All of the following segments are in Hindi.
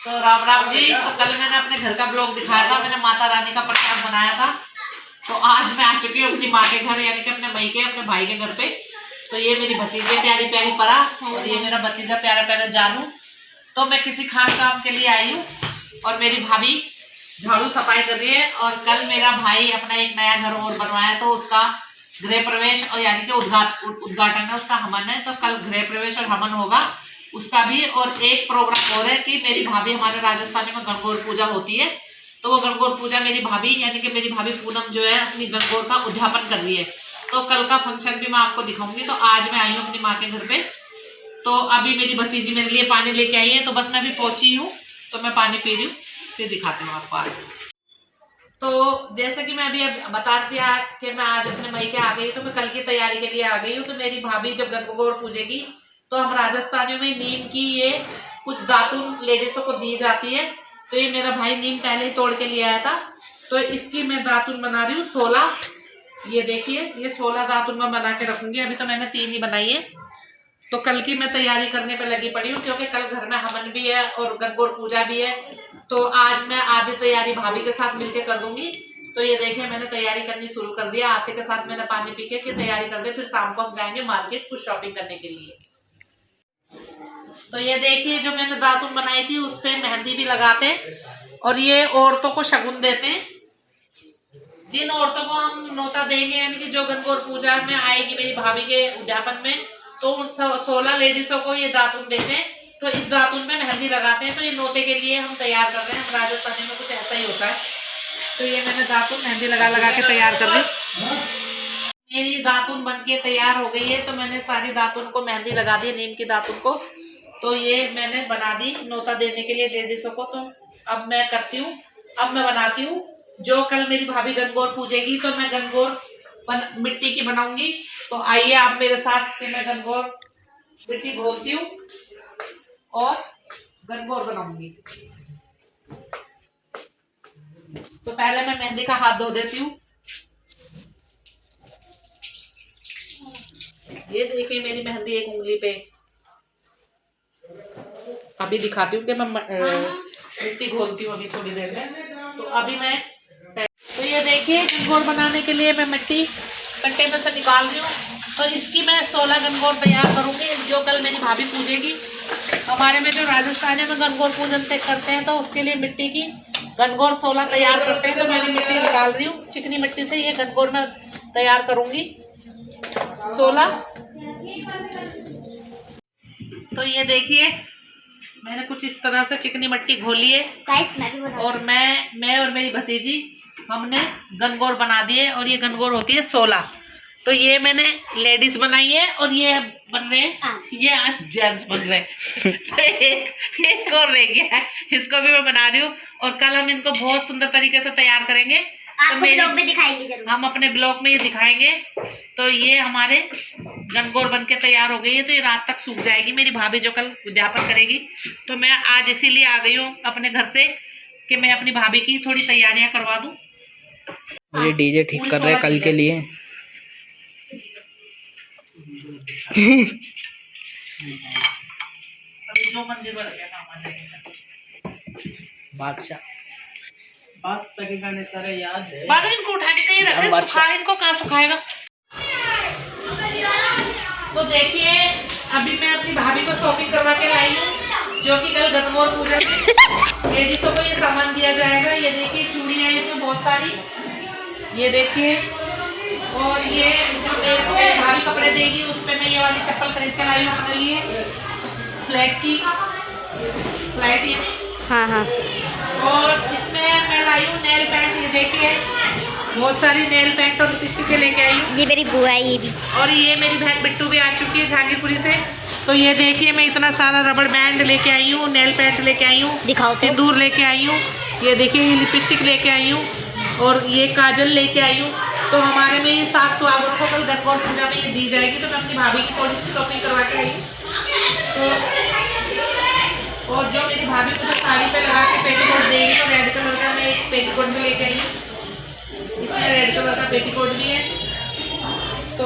तो राम राम जी। तो कल मैंने अपने घर का ब्लॉग दिखाया था, मैंने माता रानी का प्रसाद बनाया था। तो आज मैं आ चुकी हूँ अपनी माँ के घर, यानी कि अपने मई के अपने भाई के घर पे। तो ये मेरी भतीजी प्यारी प्यारी परा और ये मेरा भतीजा प्यारा प्यारा जानू। तो मैं किसी खास काम के लिए आई हूँ और मेरी भाभी झाड़ू सफाई कर रही है। और कल मेरा भाई अपना एक नया घर और बनवाया तो उसका गृह प्रवेश और यानी कि उद्घाटन है, उसका हवन है। तो कल गृह प्रवेश और हवन होगा उसका भी। और एक प्रोग्राम और है कि मेरी भाभी, हमारे राजस्थान में गणगौर पूजा होती है, तो वो गणगौर पूजा मेरी भाभी यानी कि मेरी भाभी पूनम जो है अपनी गणगौर का उद्यापन कर रही है। तो कल का फंक्शन भी मैं आपको दिखाऊंगी। तो आज मैं आई हूँ अपनी माँ के घर पे। तो अभी मेरी भतीजी मेरे लिए पानी लेके आई है, तो बस मैं अभी पहुंची हूँ, तो मैं पानी पी रही हूँ, फिर दिखाती हूँ आपको आज। तो जैसे कि मैं अभी बता दिया कि मैं आज अपने मई के आ गई, तो मैं कल की तैयारी के लिए आ गई हूँ। तो मेरी भाभी जब गणगौर पूजेगी तो हम राजस्थानियों में नीम की ये कुछ दातुन लेडीजों को दी जाती है। तो ये मेरा भाई नीम पहले ही तोड़ के लिए आया था, तो इसकी मैं दातुन बना रही हूँ 16। ये देखिए, ये 16 दातुन मैं बना के रखूंगी। अभी तो मैंने 3 ही बनाई है। तो कल की मैं तैयारी करने पे लगी पड़ी हूँ, क्योंकि कल घर में हवन भी है और गणगौर पूजा भी है। तो आज मैं आधी तैयारी भाभी के साथ मिलके कर दूंगी। तो ये देखिए, मैंने तैयारी करनी शुरू कर दिया। आते के साथ मैंने पानी पी के तैयारी कर दी, फिर शाम को हम जाएंगे मार्केट कुछ शॉपिंग करने के लिए। तो ये देखिए, जो मैंने दातुन बनाई थी उस पे मेहंदी भी लगाते हैं और ये औरतों को शगुन देते हैं। जिन औरतों को हम नौता देंगे, यानी कि जो गणगौर पूजा में आएगी मेरी भाभी के उद्यापन में, तो उन 16 लेडीजों को ये दातुन देते हैं। तो इस दातुन में मेहंदी लगाते हैं। तो ये नौते के लिए हम तैयार कर रहे हैं। हम राजस्थानी में कुछ ऐसा ही होता है। तो ये मैंने दातुन मेहंदी लगा लगा के तैयार कर ली। मेरी दातुन बन के तैयार हो गई है। तो मैंने सारी दातुन को मेहंदी लगा दी, नीम की दातुन को। तो ये मैंने बना दी नौता देने के लिए लेडीजों को। तो अब मैं करती हूँ, अब मैं बनाती हूँ। जो कल मेरी भाभी गणगौर पूजेगी तो मैं गणगौर मिट्टी की बनाऊंगी। तो आइए आप मेरे साथ कि मैं गणगौर मिट्टी घोलती हूँ और गणगौर बनाऊंगी। तो पहले मैं मेहंदी का हाथ धो देती हूँ। ये देखिए, मेरी मेहंदी एक उंगली पे। अभी दिखाती हूँ कि मैं मिट्टी घोलती हूँ अभी थोड़ी देर में। तो अभी मैं, तो ये देखिए, गणगौर बनाने के लिए मैं मिट्टी कट्टे में से निकाल रही हूँ। तो इसकी मैं 16 गणगौर तैयार करूंगी, जो कल मेरी भाभी पूजेगी। हमारे में जो राजस्थान में गणगौर पूजन करते हैं, तो उसके लिए मिट्टी की गणगौर 16 तैयार करते हैं। तो मैंने मिट्टी निकाल रही हूँ, चिकनी मिट्टी से ये गणगौर मैं तैयार करूंगी 16। तो ये देखिए, मैंने कुछ इस तरह से चिकनी मिट्टी घोली है और मैं और मेरी भतीजी हमने गणगौर बना दिए। और ये गणगौर होती है 16। तो ये मैंने लेडीज बनाई है और ये बन रहे हैं, ये आज जेंट्स बन रहे हैं। तो एक और रह गया है, इसको भी मैं बना रही हूँ। और कल हम इनको बहुत सुंदर तरीके से तैयार करेंगे। तो ब्लॉग में दिखाएंगे जरूर, हम अपने ब्लॉग में ये दिखाएंगे। तो ये हमारे गणगौर बन के तैयार हो गई है। तो ये रात तक सूख जाएगी मेरी भाभी जो कल उद्यापन करेगी। तो मैं आज इसीलिए आ गई हूँ अपने घर से कि मैं अपनी भाभी की थोड़ी तैयारियां करवा दूं। ये डीजे ठीक कर रहे हैं कल के लिए। अभी जो मंदिर बन गया था बादशाह के गाने सारे याद है। बाबू इनको उठा के कहीं रख रहे, सुखा इनको कहाँ सुखाएगा। तो देखिए, अभी मैं अपनी भाभी को शॉपिंग करवा के लाई हूँ, जो कि कल गणगौर पूजा लेडीजों को ये सामान दिया जाएगा। ये देखिए, चूड़ियाँ इसमें बहुत सारी, ये देखिए। और ये जो मेरे भाभी कपड़े देगी उस पर मैं ये वाली चप्पल खरीद के लाई हूँ अपने लिए, फ्लैट की, फ्लैट ये। हाँ हाँ। और इसमें मैं लाई हूँ नेल पेंट। ये देखिए, बहुत सारी नेल पेंट और लिपस्टिक लेके आई हूँ। ये मेरी बुआ है ये भी। और ये मेरी बहन बिट्टू भी आ चुकी है झांकीपुरी से। तो ये देखिए, मैं इतना सारा रबड़ बैंड लेके आई हूँ, नेल पेंट लेके आई हूँ, दिखाओ, सिंदूर लेके आई हूँ। ये देखिए, ये लिपस्टिक लेके आई हूँ और ये काजल लेके आई हूँ। तो हमारे में ये 7 सुहागनों को कल गणगौर पूजा में ये दी जाएगी। तो मैं अपनी भाभी की थोड़ी सी शॉपिंग करवा के आई हूँ। तो और जो मेरी भाभी को जो साड़ी पे लगा के पेटीकोट देगी, तो रेड कलर का मैं एक पेटीकोट भी लेके आई हूँ। इसमें रेड कलर का पेटीकोट भी है। तो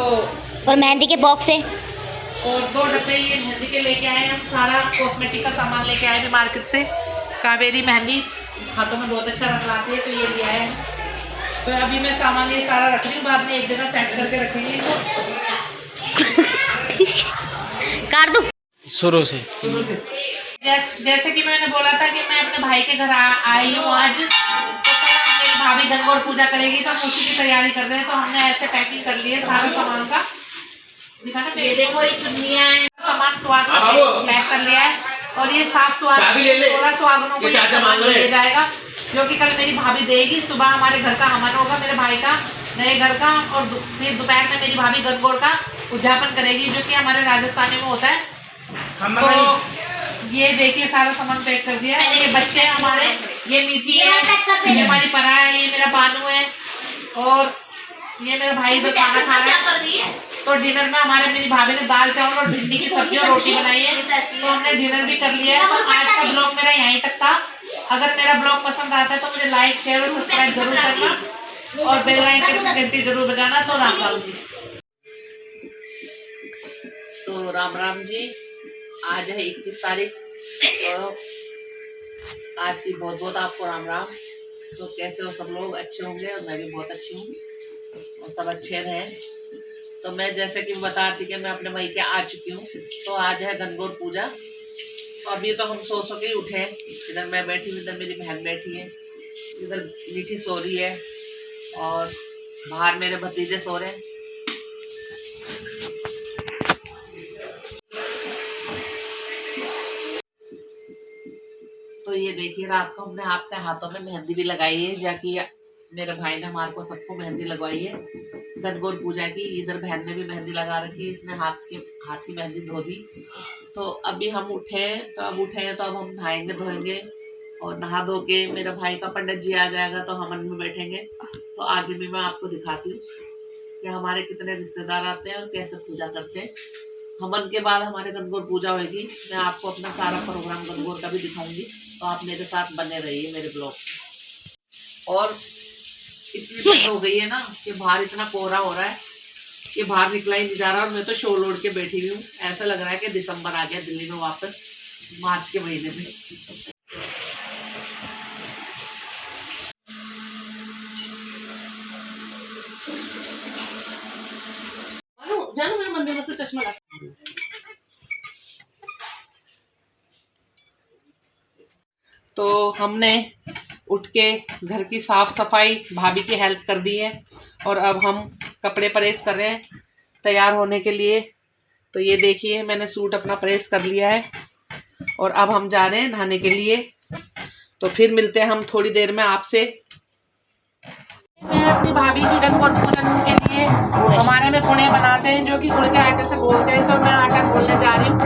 और मेहंदी के बॉक्स है और 2 डब्बे ये मेहंदी के लेके आए। हम सारा कॉस्मेटिक का सामान लेके आए थे मार्केट से। कावेरी मेहंदी हाथों में बहुत अच्छा रंग लाती है, तो ये लिया है। तो अभी मैं सामान ये सारा रख रही हूँ, बाद में एक जगह सेट करके रखेंगे इनको। काट दो शुरू से। जैसे कि मैंने बोला था कि मैं अपने भाई के घर आई हूँ आज, तो कल मेरी भाभी गणगौर पूजा करेगी, तो हम उसी की तैयारी कर रहे हैं। तो हमने ऐसे पैकिंग कर ली है सारा सामान का, दिखाना। ये देखो ये चुन्नियाँ हैं, सामान स्वाद का पैक कर लिया है। और ये 7 सुहागनों 16 सुहागनों को ले जाएगा, जो कि कल मेरी भाभी देगी। सुबह हमारे घर का हवन होगा, मेरे भाई का नए घर का, और फिर दोपहर में मेरी भाभी गणगौर का उद्यापन करेगी, जो कि हमारे राजस्थानी में होता है। तो ये देखिए सारा सामान पैक कर दिया है। ये बच्चे हैं हमारे, ये मीठी है, ये हमारी परा है, ये मेरा बानू है, और ये मेरा भाई इधर खाना खा रहा है। तो डिनर में मेरी भाभी ने दाल चावल और भिंडी की सब्जी और रोटी बनाई है, तो हमने डिनर भी कर लिया है। तो आज का ब्लॉग मेरा यहीं तक था। अगर मेरा ब्लॉग पसंद आता है तो मुझे लाइक शेयर और सब्सक्राइब जरूर करना, और बेल आइकन की घंटी जरूर बजाना। तो राम राम जी। तो राम राम जी, आज है 21 तारीख, तो आज की बहुत बहुत आपको राम राम। तो कैसे हो सब लोग? अच्छे होंगे, और मैं भी बहुत अच्छी हूँ, और सब अच्छे रहें। तो मैं जैसे कि बताती कि मैं अपने भाई के आ चुकी हूँ। तो आज है गणगौर पूजा। तो अभी तो हम सो के ही उठे हैं। इधर मैं बैठी हूँ, इधर मेरी बहन बैठी है, इधर मीठी सो रही है, और बाहर मेरे भतीजे सो रहे हैं। तो ये देखिए रात को हमने अपने हाथों में मेहंदी भी लगाई है, जाकि मेरे भाई ने हमारे को सबको मेहंदी लगवाई है गणगौर पूजा की। इधर बहन ने भी मेहंदी लगा रखी है, इसने हाथ की मेहंदी धो दी। तो अभी हम उठे, तो अब हम नहाएंगे धोएंगे, और नहा धो के मेरे भाई का पंडित जी आ जाएगा, तो हवन में बैठेंगे। तो आगे भी मैं आपको दिखाती हूँ कि हमारे कितने रिश्तेदार आते हैं और कैसे पूजा करते हैं। हवन के बाद हमारे गणगौर पूजा होगी, मैं आपको अपना सारा प्रोग्राम गणगौर का भी दिखाऊंगी। तो आप मेरे साथ बने रहिए मेरे ब्लॉग। और इतनी ठंड हो गई है ना कि बाहर इतना कोहरा हो रहा है कि बाहर निकला ही नहीं जा रहा, और मैं तो शॉल ओढ़ के बैठी हुई हूँ। ऐसा लग रहा है कि दिसंबर आ गया दिल्ली में वापस, मार्च के महीने में। जानो मेरे मंदिर में से चश्मा ला। तो हमने उठ के घर की साफ सफाई भाभी की हेल्प कर दी है, और अब हम कपड़े प्रेस कर रहे हैं तैयार होने के लिए। तो ये देखिए मैंने सूट अपना प्रेस कर लिया है, और अब हम जा रहे हैं नहाने के लिए। तो फिर मिलते हैं हम थोड़ी देर में आपसे। मैं अपनी भाभी की गणगौर पूजन के लिए हमारे में गुणे बनाते हैं, जो कि गुड़ के आटे से घोलते हैं। तो मैं आटा घोलने जा रही हूँ,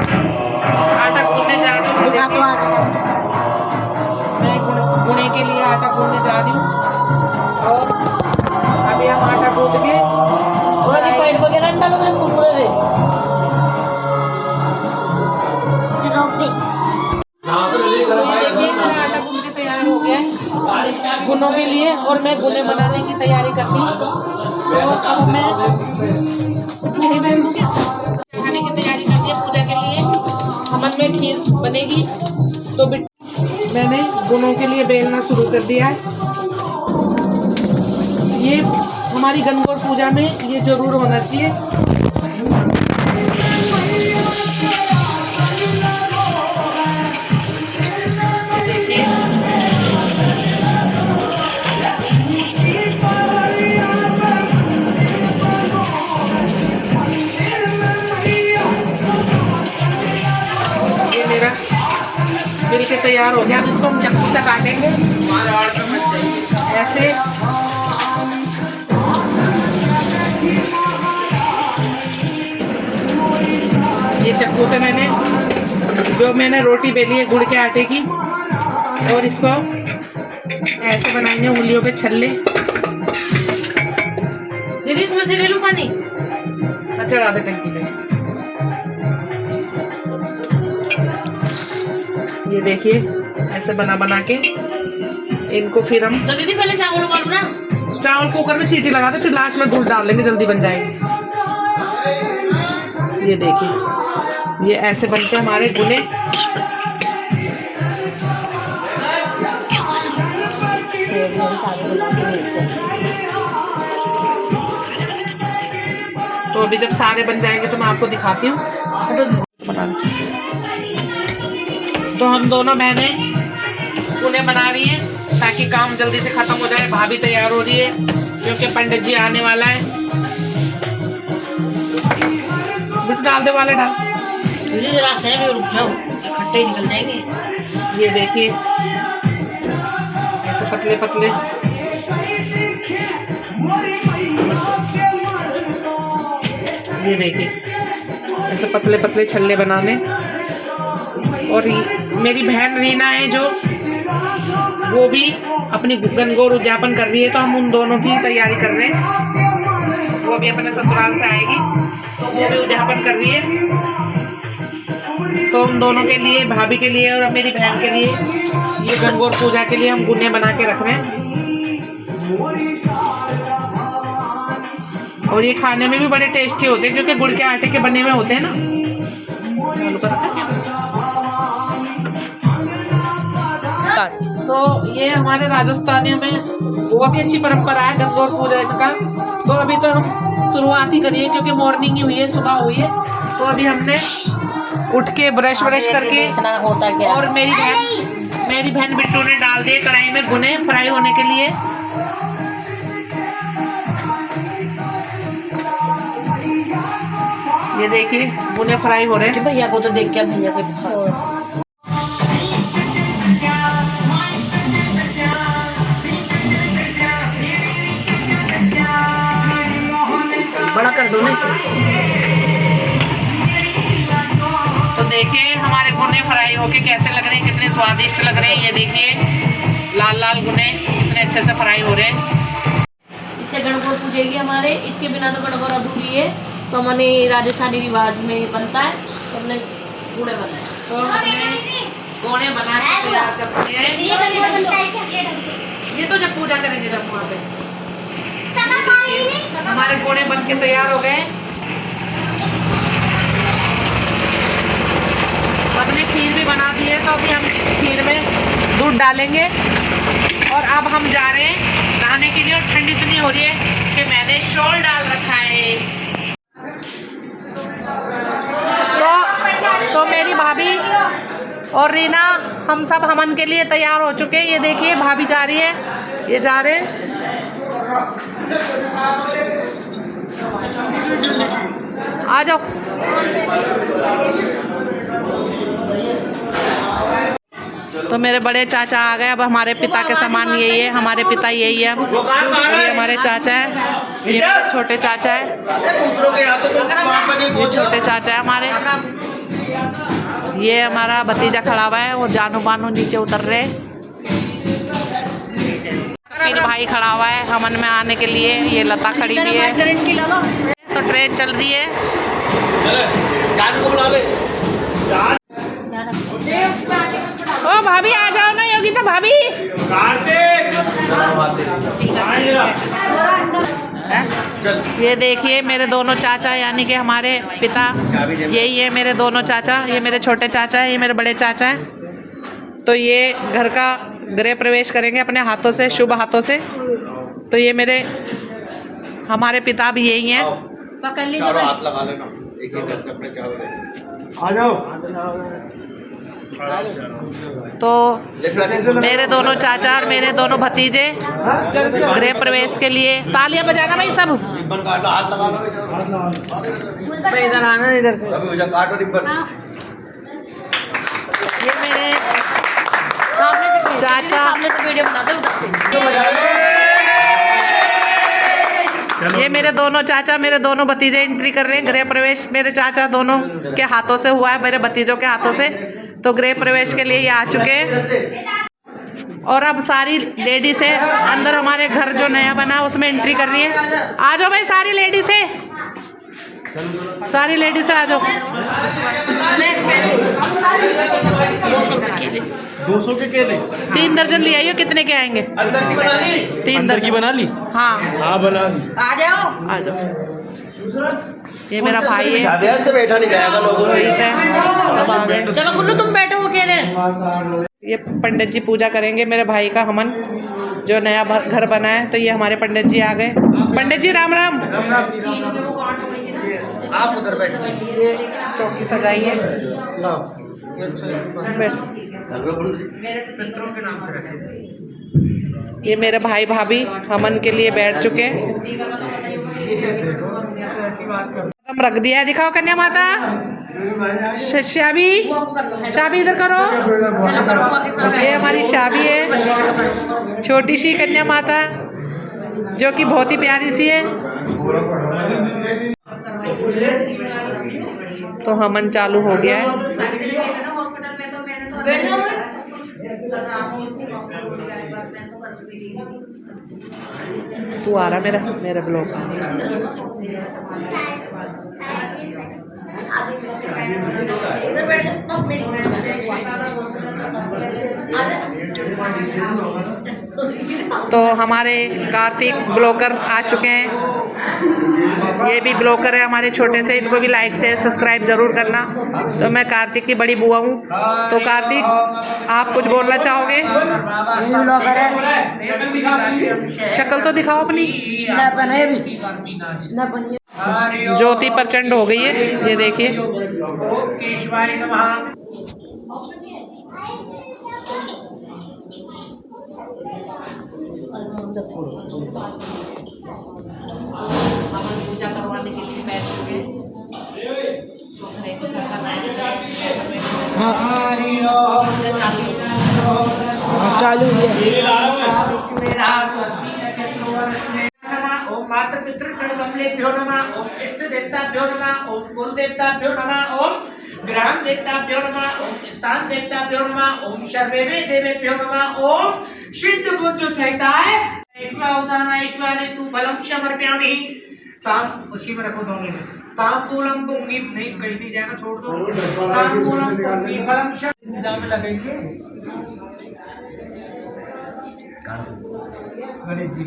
मैं गुणे के लिए आटा गूंदने जा रही हूँ। और अभी हम आटा गूंद के आटा गूंद के तैयार हो गया है गुनों के लिए, और मैं गुने बनाने की तैयारी करती हूँ। और अब मैं खाने की तैयारी करती है पूजा के लिए। हवन में खीर बनेगी, तो मैंने गुनों के लिए बेलना शुरू कर दिया है। ये हमारी गणगौर पूजा में ये जरूर होना चाहिए। ये मेरा मिल के तैयार हो गया। अब इसको हम चाकू से काटेंगे ऐसे। ये चाकू से मैंने रोटी बेली है गुड़ के आटे की, और इसको ऐसे बनाएंगे उंगलियों पे छल्ले। दीदी इसमें से ले लूं पानी? चढ़ा दे टंकी पे। ये देखिए ऐसे बना के इनको फिर हम तो दीदी पहले चावल उबालो ना। चावल कुकर में सीटी लगा दे, फिर लास्ट में दूध डाल देंगे, जल्दी बन जाएगी। ये देखिए ये ऐसे बनते हैं हमारे गुने। तो अभी जब सारे बन जाएंगे तो मैं आपको दिखाती हूँ। तो हम दोनों बहनें उन्हें बना रही हैं ताकि काम जल्दी से खत्म हो जाए। भाभी तैयार हो रही है क्योंकि पंडित जी आने वाला है। बिट डाल दे वाले डाल। जरा से भी रुक जाओ, खट्टे निकल जाएंगे। ये देखिए ऐसे पतले पतले। ये देखिए ऐसे पतले पतले छल्ले बनाने। और मेरी बहन रीना है जो वो भी अपनी गणगौर उद्यापन कर रही है, तो हम उन दोनों की तैयारी कर रहे हैं। वो भी अपने ससुराल से आएगी तो वो भी उद्यापन कर रही है। तो उन दोनों के लिए, भाभी के लिए और मेरी बहन के लिए, ये गणगौर पूजा के लिए हम गुन्ने बना के रख रहे हैं। और ये खाने में भी बड़े टेस्टी होते हैं क्योंकि गुड़ के आटे के बने हुए होते हैं ना। चालू कर रखा है। तो ये हमारे राजस्थानियों में बहुत ही अच्छी परंपरा है गणगौर पूजा का। तो अभी तो हम शुरुआत ही करिए क्योंकि मॉर्निंग ही हुई है, सुबह हुई है। तो अभी हमने उठ के ब्रश करके होता क्या। और मेरी बहन बिट्टू ने डाल दिए कढ़ाई में भुने फ्राई होने के लिए। ये देखिए भुने फ्राई हो रहे हैं। भैया को तो देख के भैया को बड़ा कर दो ना। तो देखिए हमारे गुने फ्राई होके कैसे लग रहे हैं, कितने स्वादिष्ट लग रहे हैं। ये देखिए लाल लाल गुने कितने अच्छे से फ्राई हो रहे हैं। इससे गणगौर पूजेगी हमारे, इसके बिना तो गणगौर अधूरी है। तो हमारे राजस्थानी रिवाज में बनता है, तो हमने गुड़े बनाए। तो हमने गोने बना के तैयार करते हैं। ये तो जब पूजा करेंगे जब वहाँ पे हमारे गोने बन के तैयार हो गए। हमने खीर भी बना दी है, तो अभी हम खीर में दूध डालेंगे। और अब हम जा रहे हैं नहाने के लिए। और ठंडी इतनी हो रही है कि मैंने शॉल डाल रखा है। तो मेरी भाभी और रीना हम सब हवन के लिए तैयार हो चुके हैं। ये देखिए भाभी जा रही है, ये जा रहे हैं। आ जाओ। तो मेरे बड़े चाचा आ गए। अब हमारे पिता के समान यही है, हमारे पिता यही है। ये हमारे चाचा है, ये छोटे चाचा है, ये छोटे चाचा है हमारे। ये हमारा भतीजा खड़ा हुआ है, वो जानू बानू नीचे उतर रहे हैं। फिर भाई खड़ा हुआ है हमन में आने के लिए। ये लता खड़ी भी है। तो ट्रेन चल रही है। ओ भाभी आ जाओ ना, योगिता भाभी। ये देखिए मेरे दोनों चाचा यानी कि हमारे पिता यही है। मेरे दोनों चाचा, ये मेरे छोटे चाचा हैं, ये मेरे बड़े चाचा हैं। तो ये घर का गृह प्रवेश करेंगे अपने हाथों से, शुभ हाथों से। तो ये हमारे पिता भी यही हैं। चारों हाथ लगा लेना, एक एक करके अपने चारों। आ जाओ। तो मेरे दोनों चाचा और मेरे दोनों भतीजे गृह प्रवेश के लिए तालियां बजाना भाई सब। रिबन काटो, हाथ लगा लो। इधर आना, इधर से। काटो रिबन। ये मेरे चाचा, सामने से वीडियो बनाते उधर। ये मेरे दोनों चाचा, मेरे दोनों भतीजे एंट्री कर रहे हैं गृह प्रवेश। मेरे चाचा दोनों के हाथों से हुआ है, मेरे भतीजों के हाथों से। तो गृह प्रवेश के लिए ये आ चुके हैं। और अब सारी लेडीज है अंदर, हमारे घर जो नया बना उसमें एंट्री कर रही है। आ जाओ भाई सारी लेडीज है, सारी लेडीज है, आ जाओ। 200 के केले 3 दर्जन ले आइयो। कितने के आएंगे? अंदर की बना ली। 3 अंदर की दर्जन। बना ली। हाँ हाँ बना ली। आ जाओ, आ जाओ। ये मेरा भाई है, ज्यादा तो बैठा नहीं जाएगा लोगों रोहित है, सब आ गए। चलो गुल्लू तुम बैठो, वो कह रहे हैं। ये पंडित जी पूजा करेंगे मेरे भाई का हमन। जो नया घर बना है। तो ये हमारे पंडित जी आ गए। पंडित जी राम राम। आप उधर बैठिए। ये चौकी सजाई है। पितरों के नाम से रखे। ये मेरे भाई भाभी हमन के लिए बैठ चुके हैं। ऐसी बात कर। हम रख दिया है, दिखाओ कन्या माता। शाबी शाबी इधर करो। ये हमारी शाबी है, छोटी सी कन्या माता जो कि बहुत ही प्यारी सी है। तो हमन चालू हो गया है। तू आ रहा मेरा ब्लॉग। तो हमारे कार्तिक ब्लॉगर आ चुके हैं। ये भी ब्लॉगर है हमारे छोटे से, इनको भी लाइक शेयर सब्सक्राइब जरूर करना। तो मैं कार्तिक की बड़ी बुआ हूँ। तो कार्तिक आप कुछ बोलना चाहोगे? शक्ल तो दिखाओ अपनी। ज्योति प्रचंड हो गई है, ये देखिए। केशवाय नमः। पूजा करवाने के लिए बैठ चुके हैं। चालू ओम मातृ पितृ चरण कमलेभ्यो नमः। ओम इष्ट देवताभ्यो नमः। ओम कुल देवताभ्यो नमः। ओम ग्राम देवताभ्यो नमः। ओम स्थान देवताभ्यो नमः। ओम सर्वे देवेभ्यो नमः। ओम सिद्ध बुद्ध सहिताय ईश्वराय तू फलम समर्पयामि। ताम उसी में रखो दोगे में तांबूलम पुंगी नहीं कहीं नहीं जाना, छोड़ दो। तांबूलम पुंगी फलम शब्द में लगेंगे गणेश जी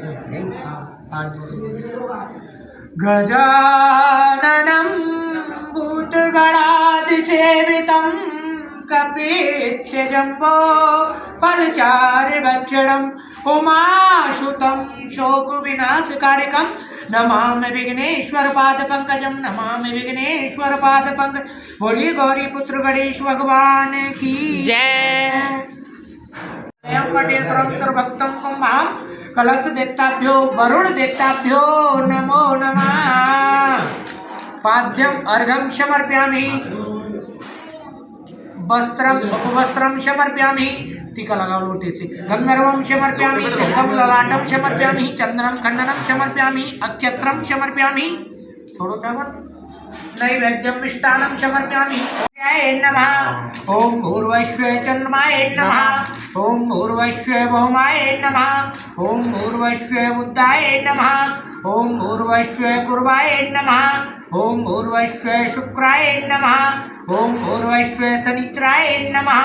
गजाननं भूतगणाधिसेवितं कपित्यजम्बो फलचारुभक्षणम् उमासुतं शोकविनाशकारिकं नमामि विघ्नेश्वर पाद पंकजम। नमामि विघ्नेश्वर पाद पंकज। बोलिए गौरी पुत्र गणेश भगवान की जय। भक्तम कुंभाम कलश देवताभ्यो वरुण देवताभ्यो नमो नमः। पाद्यम अर्घम समर्पयामि। वस्त्रम उपवस्त्रम समर्पयामि। टीका लगाओ लोटे से। गंधर्वम समर्पयामि। तिलकम ललाटम समर्पयामि। चंदनम खंडनम समर्पयामि। अक्षत्रम समर्पयामि। थोड़ो चावल नैवेद्यम मिष्टान्नं समर्पयामि। नमः। ओम भूर्भुवस्सुः चन्द्रमाय नमः। ओम भूर्भुवस्सुः भौमाय नमः। ओम भूर्भुवस्सुः बुद्धाय नमः। ओम भूर्भुवस्सुः गुरुवाय नमः। ओम भूर्भुवस्सुः शुक्राय नमः। ओम भूर्भुवस्सुः शनिचराय नमः।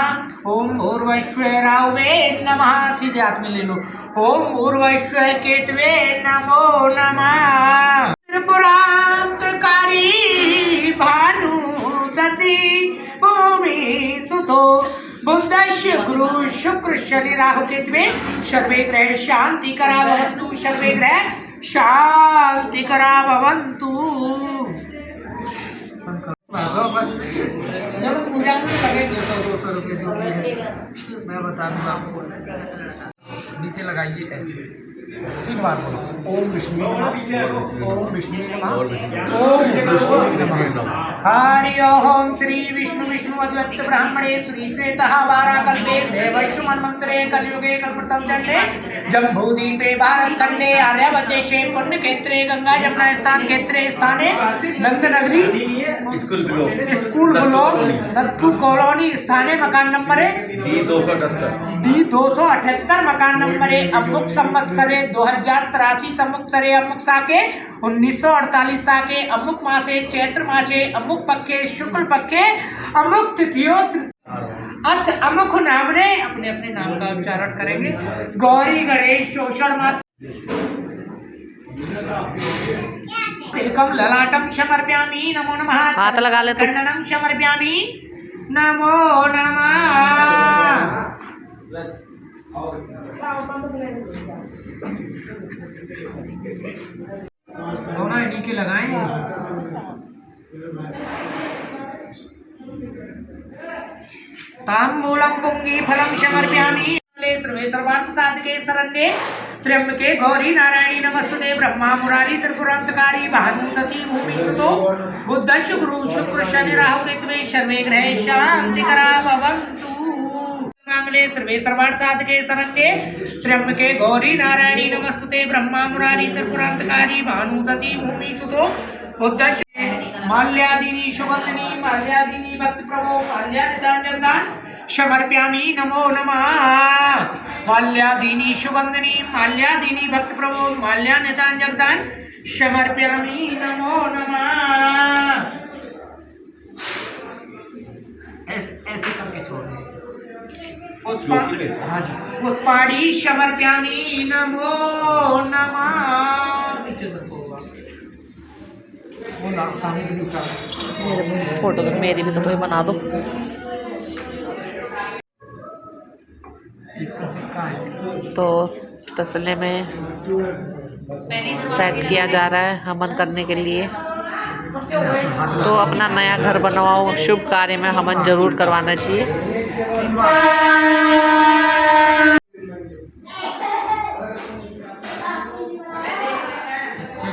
ओम भूर्भुवस्सुः राहवे नमः। सीधे हाथ में ले लो। ओम भूर्भुवस्सुः केतवे नमो नमः। त्रिपुरांतकारी भानु शशि भूमि सुतो बुद्धस्य गुरु शुक्र शनि राहु केतवे सर्वे ग्रह शांति करा भवन्तु। सर्वे ग्रह शांति करा भवन्तु। जब पूजा में लगे 200 रुपये जो भी है मैं बता दूँ आपको। नीचे लगाइए ऐसे 3 बार बोलो। ओम विष्णु नमः। ओम विष्णु नमः। ओम विष्णु नमः। हरि ओम श्री विष्णु विष्णु अद्वैत ब्राह्मणे श्री श्वेतः वाराकल्पे देवश्व मन्वन्तरे कलियुगे कल्पप्रथम चण्डे जम्बूद्वीपे भारतखण्डे आर्यावर्तेशे पुण्यक्षेत्रे गंगा जमुना स्थान क्षेत्रे स्थाने नंदनगरी स्कूल ब्लॉक नत्थु कॉलोनी स्थाने मकान नंबर D278 मकान नंबर अमुक संवत्सरे 2083 संवत्सरे अमुक साके 1948 साके अमुक मासे चैत्र मासे अमुक पक्षे शुक्ल पक्षे अमुक तिथियों अथ अमुक नाम ने अपने अपने नाम का उच्चारण करेंगे। गौरी गणेश शोषण मात तिलकम ललाटम समर्पयामि नमो नमः। हाथ लगा ले तो। खंडनम समर्पयामि नमो नमः। दोनों इन्हीं के लगाए। तांबूलम पुंगी फलम समर्पयामि सर्वे सर्वार्थ साधके शरण्ये त्र्यंबके गौरी नारायणी नमस्तुते ब्रह्मा मुरारी त्रिपुरांतकारी भानु शशि भूमि सुतो बुद्धश्च गुरु शुक्र शनि राहु केतवे सर्वे ग्रहे शांतिकरा भवन्तु। मंगले सर्वे सर्वार्थ साधके शरण्ये त्र्यंबके गौरी नारायणी नमस्तुते ब्रह्मा मुरारी त्रिपुरांतकारी भानु शशि भूमि सुतो बुद्धश्च माल्यादीनि सुगंधिनी माल्यादीनि भक्ति प्रभो माल्यादान समर्पयामि नमो नमः। माल्यादीनि सुगंधिनी माल्यादीनि भक्ति प्रभो माल्यादान जगदान समर्पयामि नमो नमः। ऐसे करके छोड़ो। पुष्पाणि समर्पयामि नमो नमः। मेरे फोटो तो मेरी भी तो कोई बना दो। तो तसले में सेट किया जा रहा है हवन करने के लिए। तो अपना नया घर बनवाओ, शुभ कार्य में हवन जरूर करवाना चाहिए।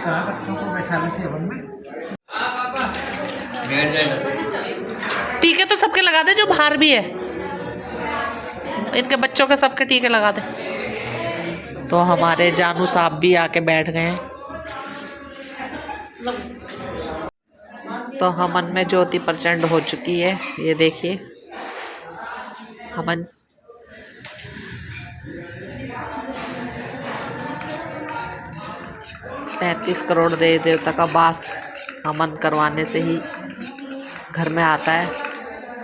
बच्चों को बैठा लेते हवन में। टीके तो सबके लगा दे जो बाहर भी है, इनके बच्चों के सबके टीके लगा दे। तो हमारे जानू साहब भी आके बैठ गए हैं। तो हवन में ज्योति प्रचंड हो चुकी है, ये देखिए हवन। $33 करोड़ देवी देवता का वास हवन करवाने से ही घर में आता है।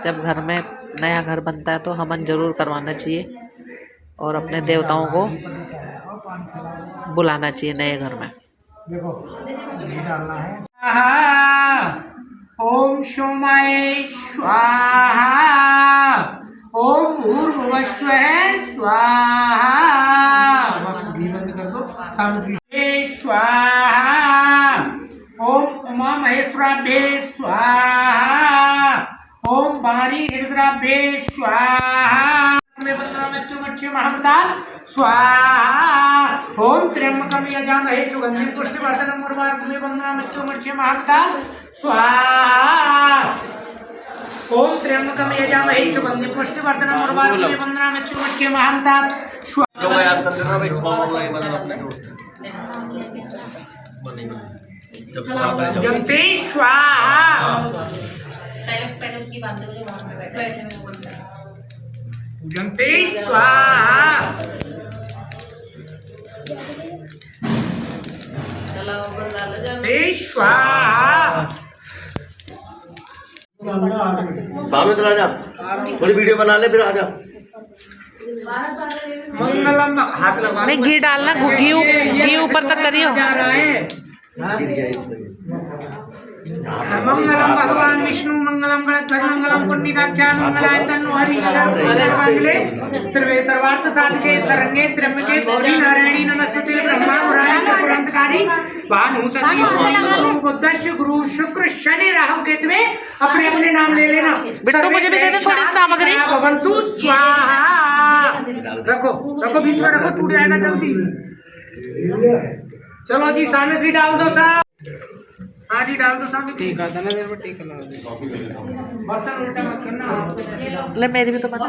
जब घर में नया घर बनता है तो हवन जरूर करवाना चाहिए और अपने देवताओं को बुलाना चाहिए नए घर में। देखो ये डालना है। ओम सोमाय स्वाहा ओम भूर्भुवस्वः स्वाहा। बस घी बंद कर दो। स्वाहा ओम उमा महेश्वराभ्ये स्वाहा ओम बारी गिरिद्राभ्ये स्वाहा। महामृता स्वाहा ओम त्र्यंबकम यजामहे सुगंधिं पुष्टिवर्धनम् उर्वारुकमिव बन्धनामृत्युमर्च्य महामृता स्वाहा ओम त्र्यंबकम यजामहे सुगंधिं पुष्टिवर्धनम् उर्वारुकमिव बन्धनामृत्युमर्च्य महामृता जंते स्वाहा जंते स्वाहा जंते स्वाहा। सामने चला जा, थोड़ी वीडियो बना ले फिर आ जा। मंगलम हाथ लगा नहीं, घी डालना, घी ऊपर तक करियो। मंगलम भगवान विष्णु मंगलम गणेश मंगलम पुण्यकाक्षान मंगलाय तन्नो हरीश सर्वे सर्वार्थ साधके शरण्ये त्र्यंबके गौरी नारायणी नमस्तुते ब्रह्मा मुरारी त्रिपुरांतकारी भानु शशि भूमि बुद्धश्च गुरु शुक्र शनि राहु केतवे। अपने अपने नाम ले लेना। बिट्टू मुझे भी दे दे थोड़ी सामग्री। भवन्तु स्वाहा। रखो रखो, बीच में रखो, टूट जाएगा जल्दी। चलो जी सामग्री डाल दो साहब, सारी डाल दो सामने। ठीक है, दाना देर में ठीक है। बर्तन उल्टा मत करना। ले मेरी भी तो बना।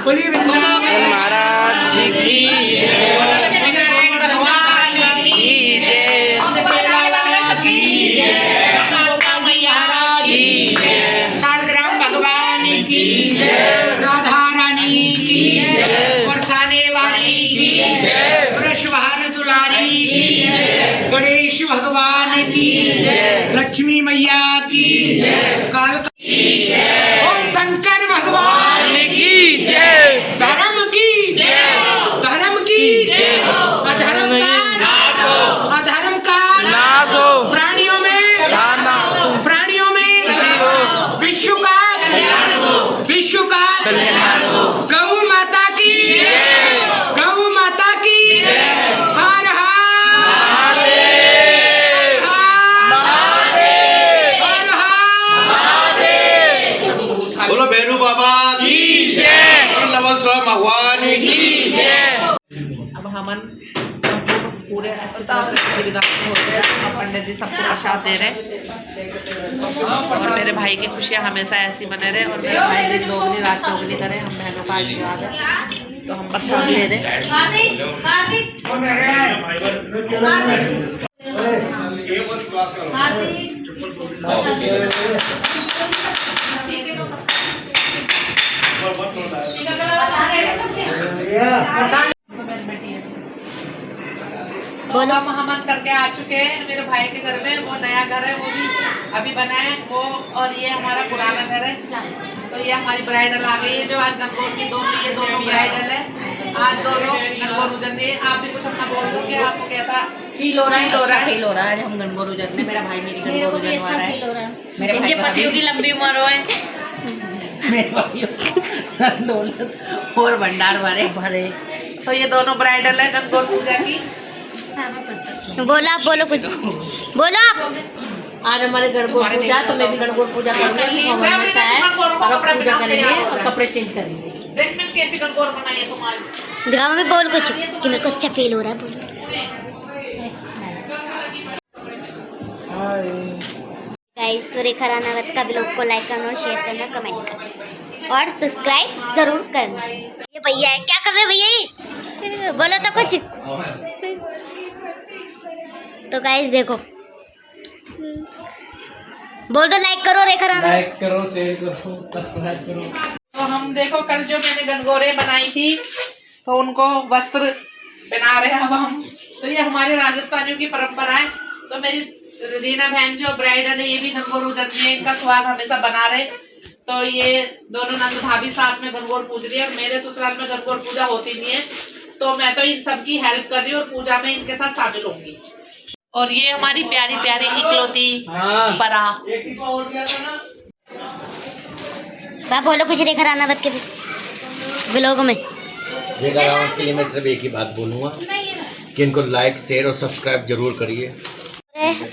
बोलिए वृंदावन महाराज जी की लक्ष्मी नारायण भगवान की जय, गंगा मैया की जय, शालग्राम भगवान की जय, राधा रानी की जय, बरसाने वाली की जय, वृषभान दुलारी की जय, गणेश भगवान की जय, लक्ष्मी मैया की जय, काल की जय, ओम शंकर भगवान की जय, धर्म की जय, धर्म की जय, अधर्म का नाश हो, अधर्म का नाश हो, प्राणियों में प्राणियों में विश्व का कल्याण हो, विश्व का कल्याण हो, गौ माता की जय, गौ माता की जय, हर हर हर हर बोलो भैरू बाबा की जय, नवल स्वामी भगवान की जय। अब हमन पूरे अच्छी तरह से विधि विधान हो गया। अब पंडित जी सबको प्रसाद दे रहे हैं और मेरे भाई की खुशियाँ हमेशा ऐसी बने रहे और मेरे भाई दिन दोगुनी रात चौगुनी करे। हम बहनों का आशीर्वाद है तो हम प्रसाद ले रहे हैं। बोलो हमन करके आ चुके हैं मेरे भाई के घर में। वो नया घर है, वो भी अभी बना है वो, और ये हमारा पुराना घर है। तो ये हमारी ब्राइडल आ गई है जो आज गणगौर की ये दोनों ब्राइडल है। आज दोनों गणगौर उजन रही है। आप भी कुछ अपना बोल दो कि आपको कैसा फील हो रहा है? फील हो रहा है? फील हो रहा है। आज हम गणगौर उजरने, मेरा भाई मेरी गणगौर उजरवा रहा है। मेरे भाई पतियों की लंबी उम्र हो है, मेरे भाइयों की दौलत और भंडार भरे भरे। तो ये दोनों ब्राइडल है गणगौर पूजा की। बोलो आप, बोलो कुछ बोलो आप। आज हमारे गणगौर पूजा, तो मैं भी गणगौर पूजा करूंगी। हमारे साथ है और अब पूजा करेंगे और कपड़े चेंज करेंगे। देख में कैसी गणगौर बनाई है तुम्हारी। दिखाओ में बोल कुछ कि मेरे को अच्छा फील हो रहा है। बोलो गाइस, तो रेखा रानावत का ब्लॉग को लाइक करना, शेयर करना, कमेंट करना और सब्सक्राइब जरूर करना। ये भैया है, क्या कर रहे भैया ये? बोलो तो कुछ। तो गाइस देखो, बोल दो लाइक करो रेखा राना। लाइक करो, शेयर करो, सब्सक्राइब करो। तो हम देखो कल जो मैंने गणगौरें बनाई थी तो उनको वस्त्र पहना रहे हैं अब हम। तो ये हमारे राजस्थानियों की परंपरा है। तो मेरी रीना बहन जो ब्राइडल है ये भी गणगौर उजरती है, इनका सुहाग हमेशा बना रहे। तो ये दोनों नंद भाभी साथ में गणगौर पूज रही है। और मेरे ससुराल में गणगौर पूजा होती नहीं है तो मैं तो इन सबकी हेल्प कर रही हूँ और पूजा में इनके साथ शामिल होंगी। और ये हमारी प्यारी प्यारी इकलौती परा। बोलो कुछ रेखा रानावत के ब्लॉग में। रेखा रानावत के लिए मैं सिर्फ एक ही बात बोलूँगा कि इनको लाइक, शेयर और सब्सक्राइब जरूर करिए।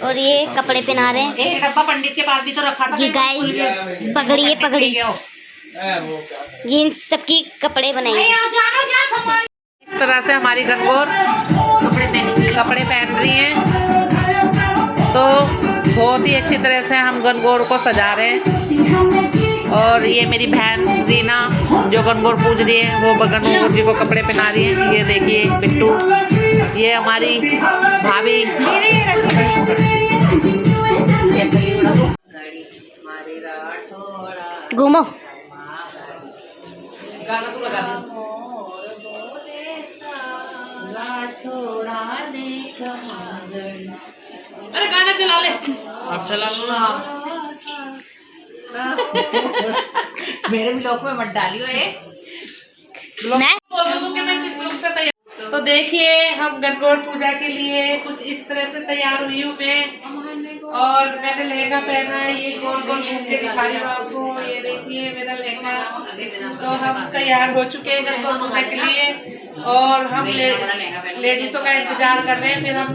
और ये कपड़े पहना रहे हैं। एक डब्बा पंडित के पास भी तो रखा था। ये गाइस पगड़ी है, पगड़ी। ये इन सबकी कपड़े बनाएंगे। इस तरह से हमारी गणगौर कपड़े पहन रही हैं। तो बहुत ही अच्छी तरह से हम गणगौर को सजा रहे हैं। और ये मेरी बहन रीना जो गणगौर पूज रही है वो गणगौर जी को कपड़े पहना रही है। ये देखिए बिट्टू, ये हमारी भाभी। घूमो, गाना तो लगा दे। अरे गाना चला ले। आप चला लो ना। मेरे ब्लॉग में मत डालियो ये। मैं तो देखिए हम गणगौर पूजा के लिए कुछ इस तरह से तैयार हुई हूँ मैं। और मैंने लहंगा पहना है, ये गोल गोल घूम के दिखा रही हूँ आपको। ये देखिए मेरा लहंगा। तो हम तैयार हो चुके हैं गणगौर पूजा के लिए और हम लेडीजों का इंतजार कर रहे हैं। फिर हम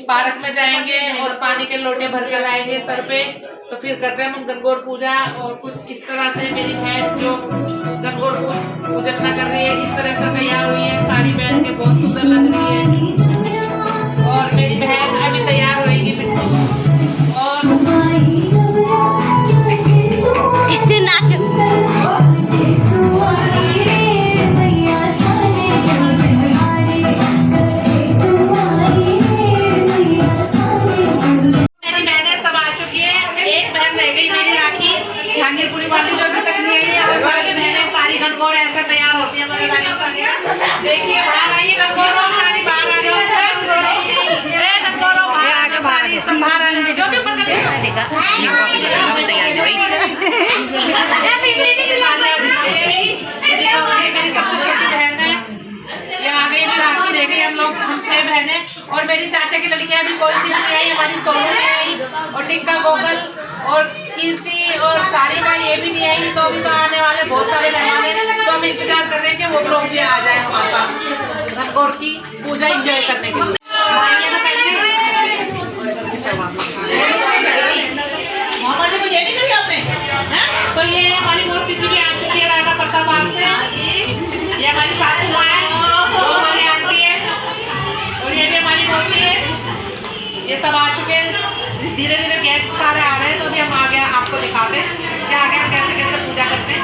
पार्क में जाएंगे और पानी के लोटे भर के लाएंगे सर पे। तो फिर करते हैं हम गणगौर पूजा। और कुछ इस तरह से मेरी बहन जो गणगौर पूजन कर रही है इस तरह से तैयार हुई है, साड़ी पहन के बहुत सुंदर लग रही है। और मेरी बहन अभी तैयार होएगी बिट्टू। और नाचो। गणगौर ऐसे तैयार होती है हमारी रानी। देखिए बाहर आइए गणगौर रानी, बाहर आ जाओ। गणगौर बाहर सब बाहर आ जाओ। जो भी ऊपर का मेरी सबसे छोटी बहन है, ये आगे भी राखी दे गई। हम 6 बहनें और मेरी चाचा की लड़कियां भी कोई सी नहीं आई, हमारी सोनू नहीं आई और टिक्का गोगल और कीर्ति और सारिका ये भी नहीं आई। तो अभी तो आने वाले बहुत सारे मेहमान हैं, तो हम इंतजार कर रहे हैं कि वो लोग भी आ जाए हमारे साथ गणगौर की पूजा एंजॉय करने के लिए। तो ये हमारी मौसी जी भी आ चुकी है राणा प्रतापबाग से। ये हमारी सासू माँ है, वो हमारी आंटी है और ये भी हमारी मौसी है। ये सब आ चुके हैं, धीरे धीरे गेस्ट सारे आ रहे हैं। तो भी हम आगे आपको दिखाते हैं कि आगे हम कैसे कैसे पूजा करते हैं।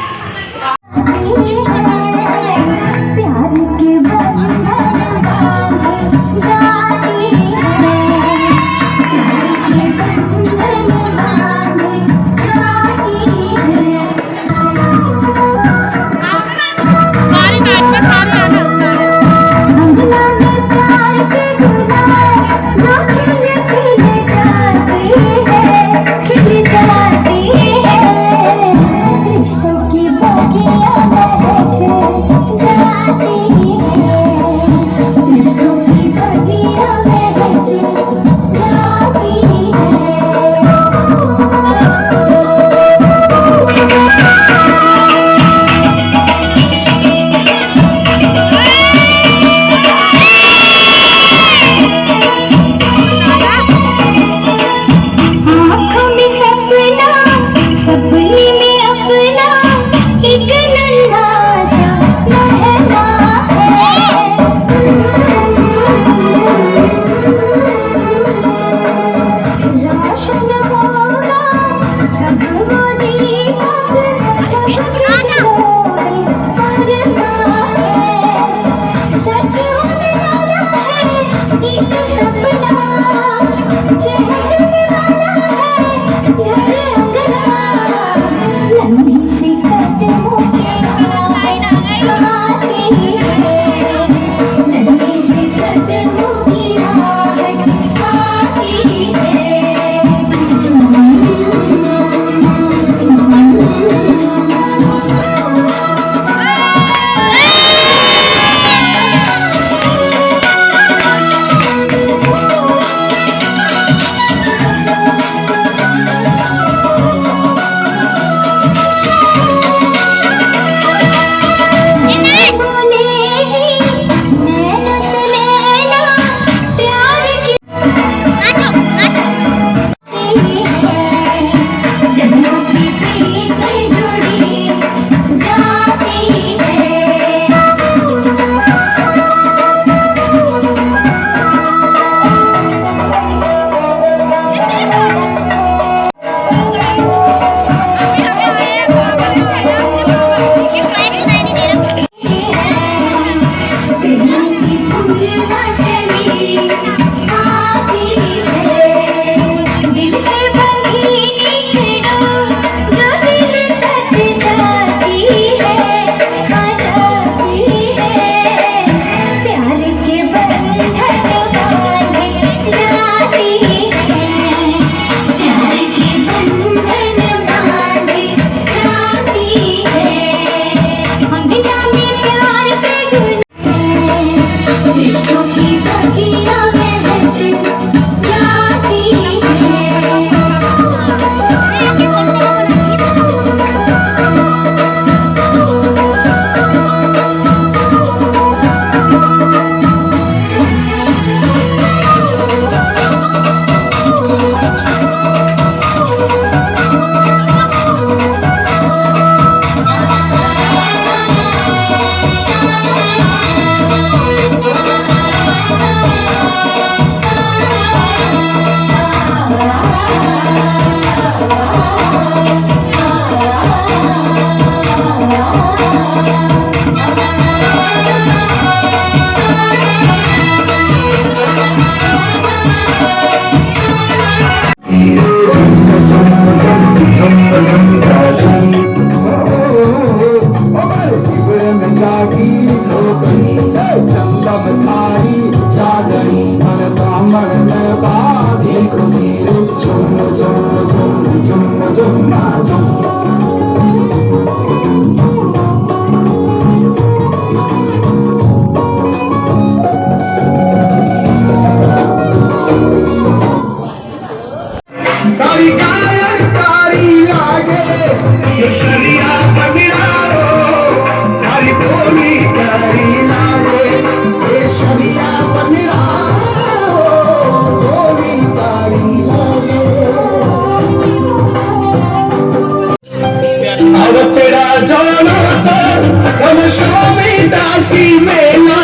तेरा जाना तो हम स्वामी दासी मेला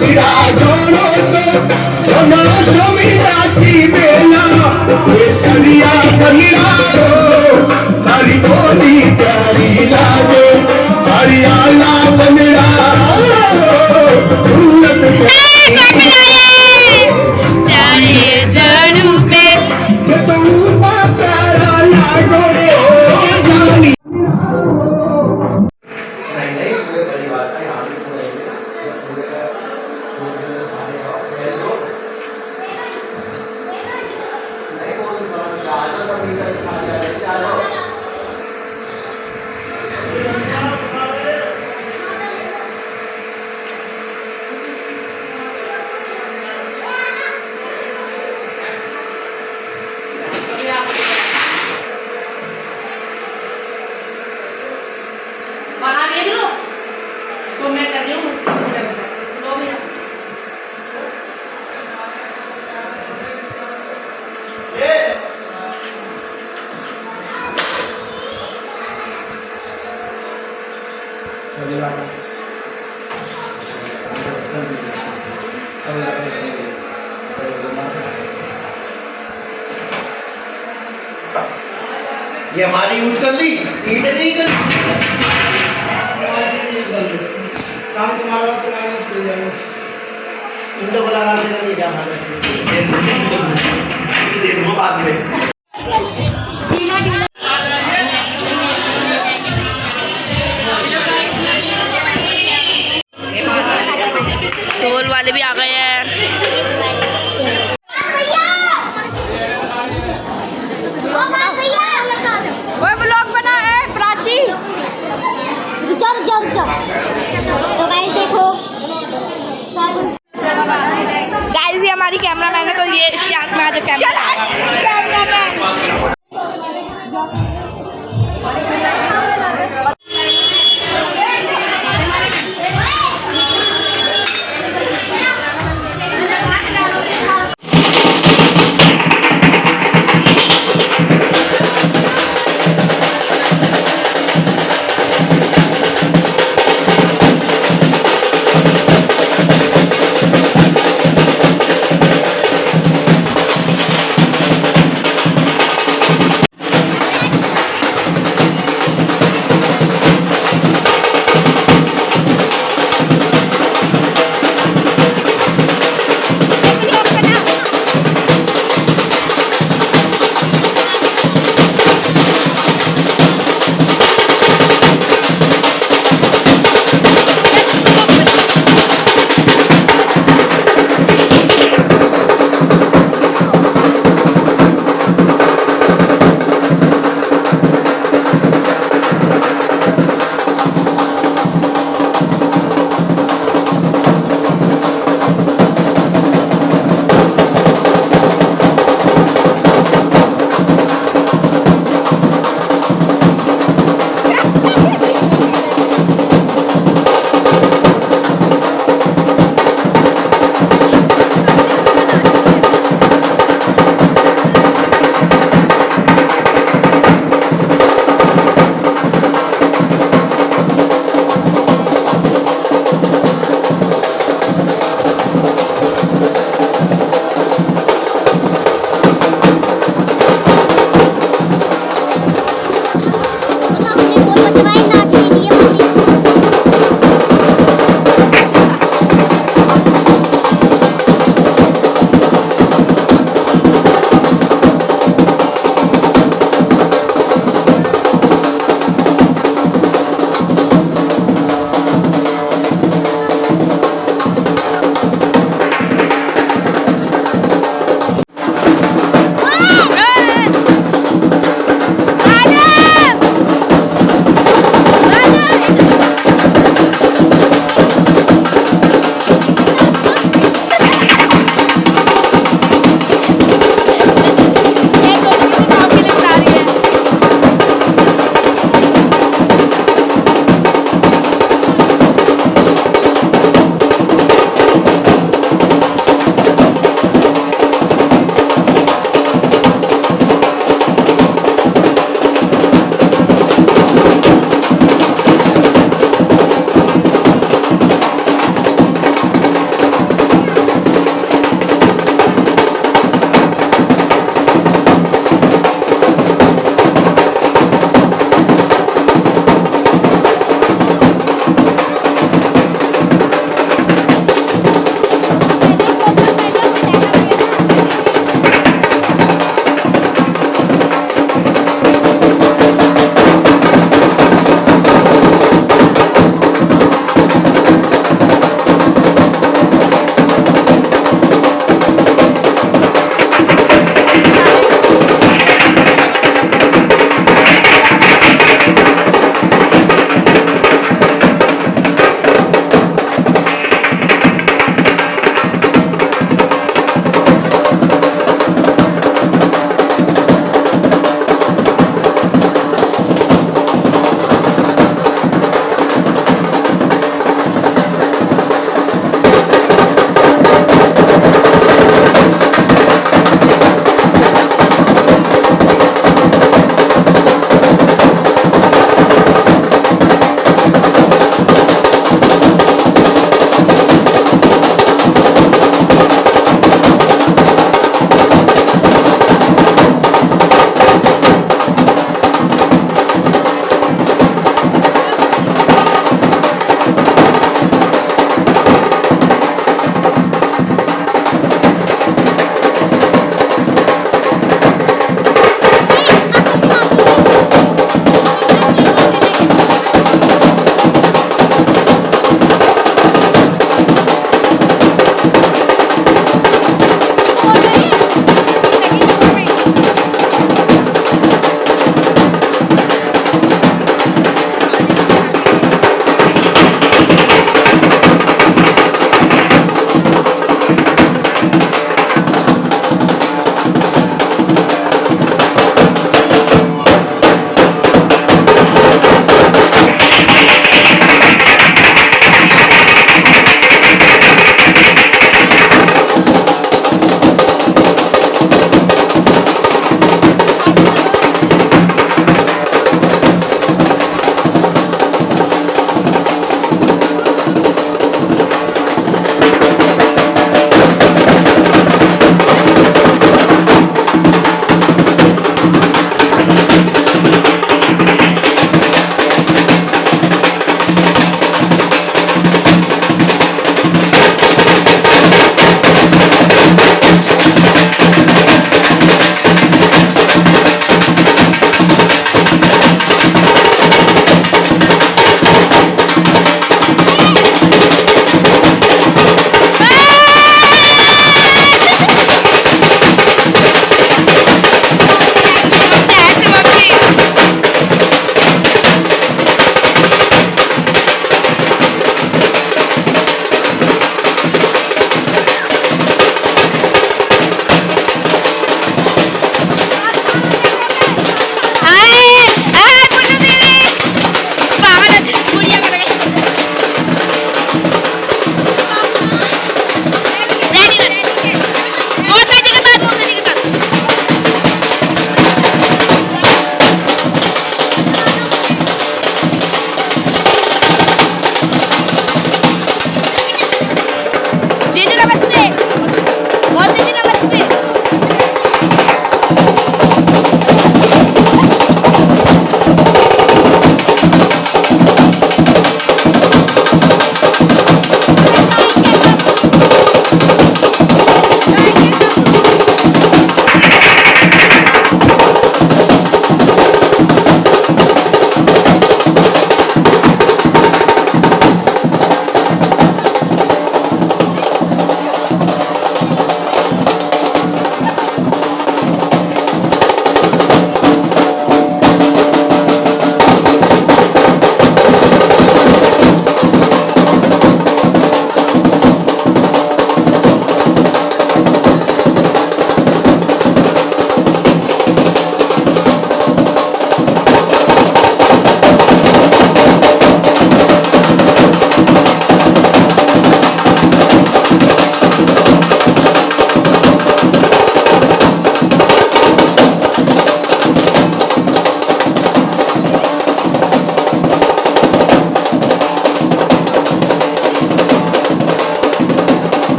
तेरा जाना तो हम स्वामी दासी मेला ये सरिया कहिया तारी बोली प्यारी लागे हरियाला बनरा बना दे लो तो मैं कर रही हूँ लो भैया ये हमारी यूज कर ली, ईंटें नहीं कर ली। काम तुम्हारा ईंटों को लगा देना नहीं क्या देखो बाद में। टोल वाले भी आ गए हैं। वो ब्लॉग बना है प्राची। रुक जा। तो गाइस देखो गाइस ये हमारी कैमरामैन है, तो ये इसके हाथ में आज कैमरामैन।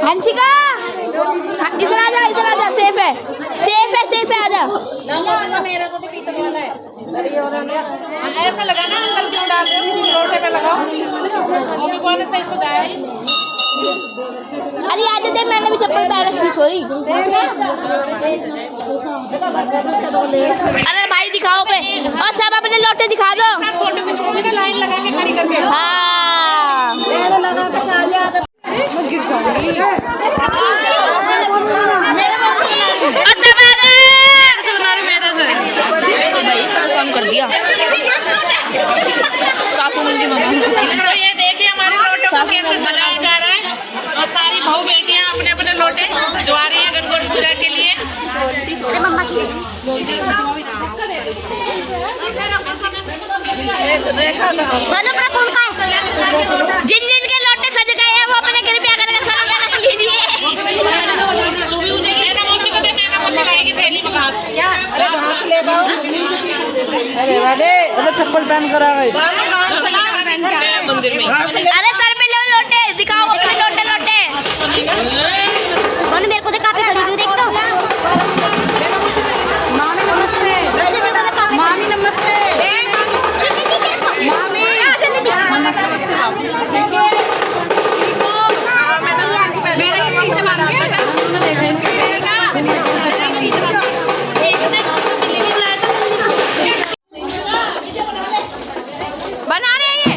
हंसिका इधर आ जा सेफ है आजा। मेरा तो पीतल वाला है। ऐसा लगा ना अंकल क्यों डाल रहे हो, लोटे पे लगाओ। मम्मी को ने सही सुधाया। अरे आज देख मैंने भी चप्पल पहन रखी छोरी। अरे भाई दिखाओ पे और सब अपने लोटे दिखा दो। फोटो खिंचवाओगे ना लाइन लगा के खड़ी करके। हाँ गिर जाऊंगी। कर दिया सासू मंदी तो ये देखिए हमारे लोटों को कैसे सजाया जा रहा है और सारी बहू बेटियां अपने अपने लोटे सजवा रही है गणगौर पूजा के लिए। जिन जिन के लोटे सज गए हैं वो अपने कृपया करके सर में रख लीजिए। तू भी उसे नैना मौसी को दे, नैना मौसी लाएगी थैली में घास। अरे घास ले दो। अरे वादे वो चप्पल पहन कर आ गई मंदिर में। अरे सर पे लो लोटे दिखाओ अपने लोटे। मेरे को दिखा पे खड़ी हूँ देख तो। मामी नमस्ते। बना रहे हैं ये।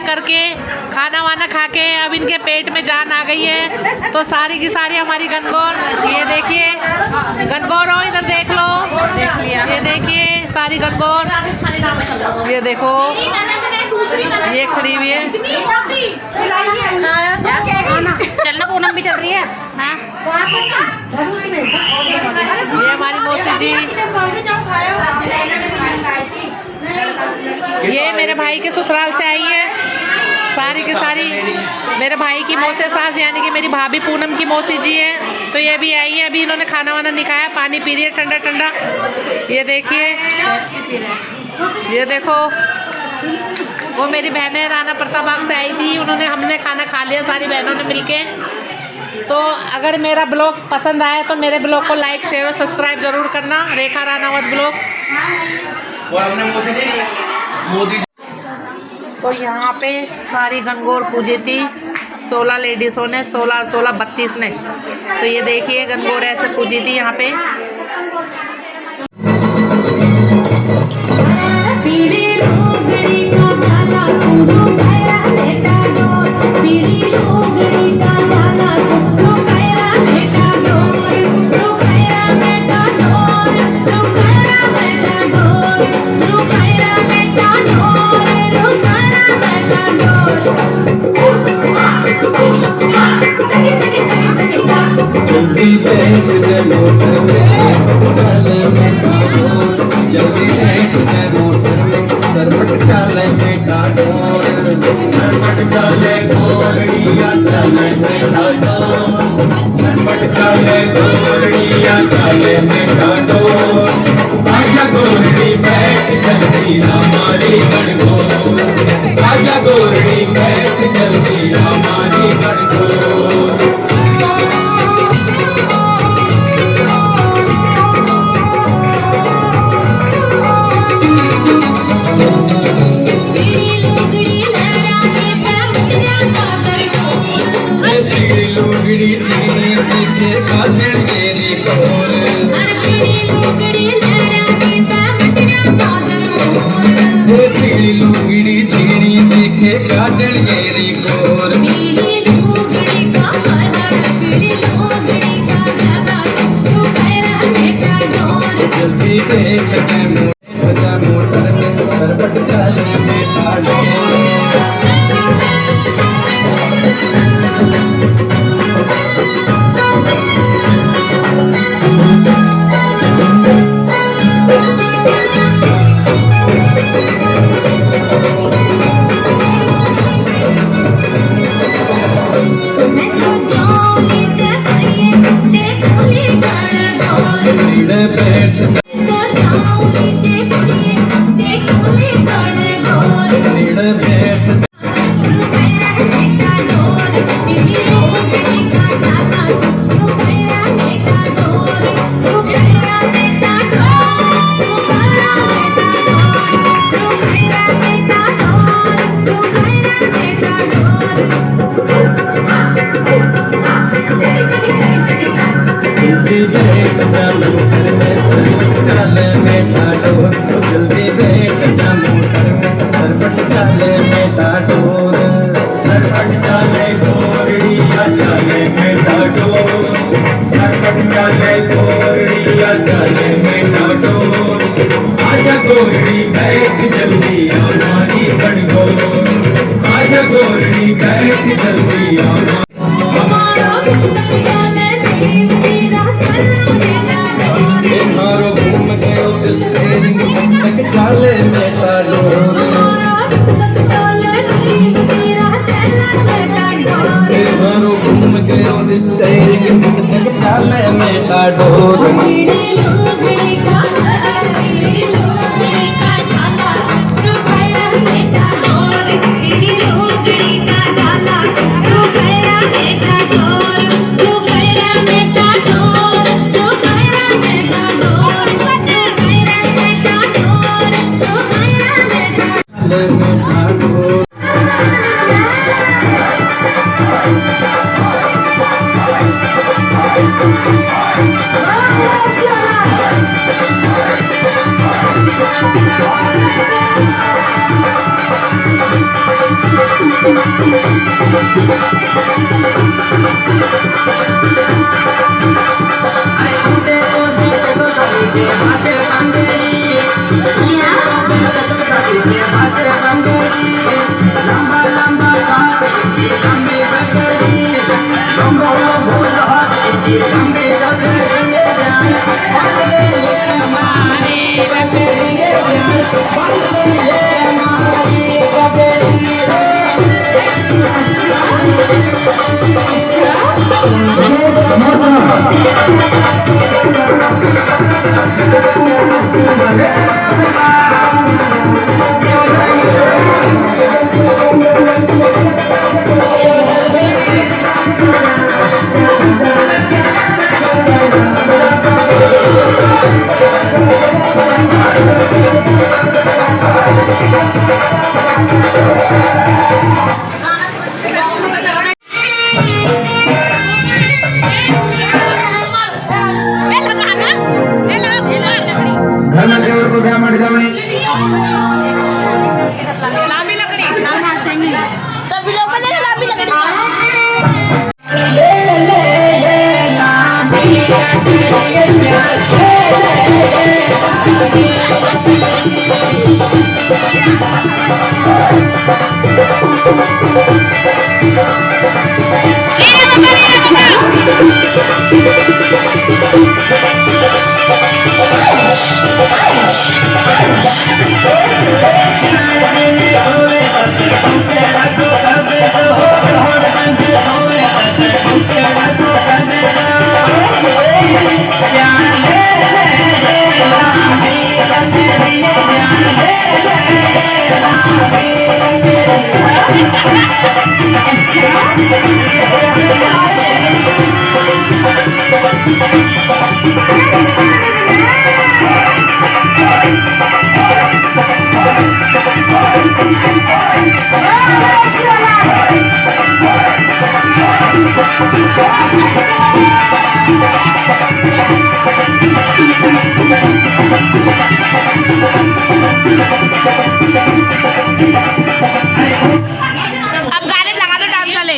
करके खाना वाना खा के अब इनके पेट में जान आ गई है। तो सारी की सारी हमारी गनगौर, ये देखिए गनगौर हो, इधर देख लो, देख लिया, ये देखिए सारी गनगौर, ये देखो ये खड़ी हुई है। चलना पूनम भी चल रही है। ये हमारी मौसी जी, ये मेरे भाई के ससुराल से आई है सारी की सारी, मेरे भाई की मौसी सास यानी कि मेरी भाभी पूनम की मौसी जी है। तो ये भी आई है, अभी इन्होंने खाना वाना नहीं खाया, पानी पी रही है ठंडा ठंडा। ये देखिए, ये देखो वो मेरी बहनें राणा प्रतापबाग से आई थी, उन्होंने हमने खाना खा लिया सारी बहनों ने मिलके। तो अगर मेरा ब्लॉग पसंद आया तो मेरे ब्लॉग को लाइक शेयर और सब्सक्राइब जरूर करना, रेखा रानावत ब्लॉग। तो यहाँ पे सारी गनगौर पूजी थी 16 लेडीज़ों ने, 16 ने। तो ये देखिए गनगौर ऐसे पूजी थी यहाँ पे। Thank you. घर में देवर को क्या मर जाए कभी लोग ने लाभी लकड़ी अब गाने लगा दो डांस वाले।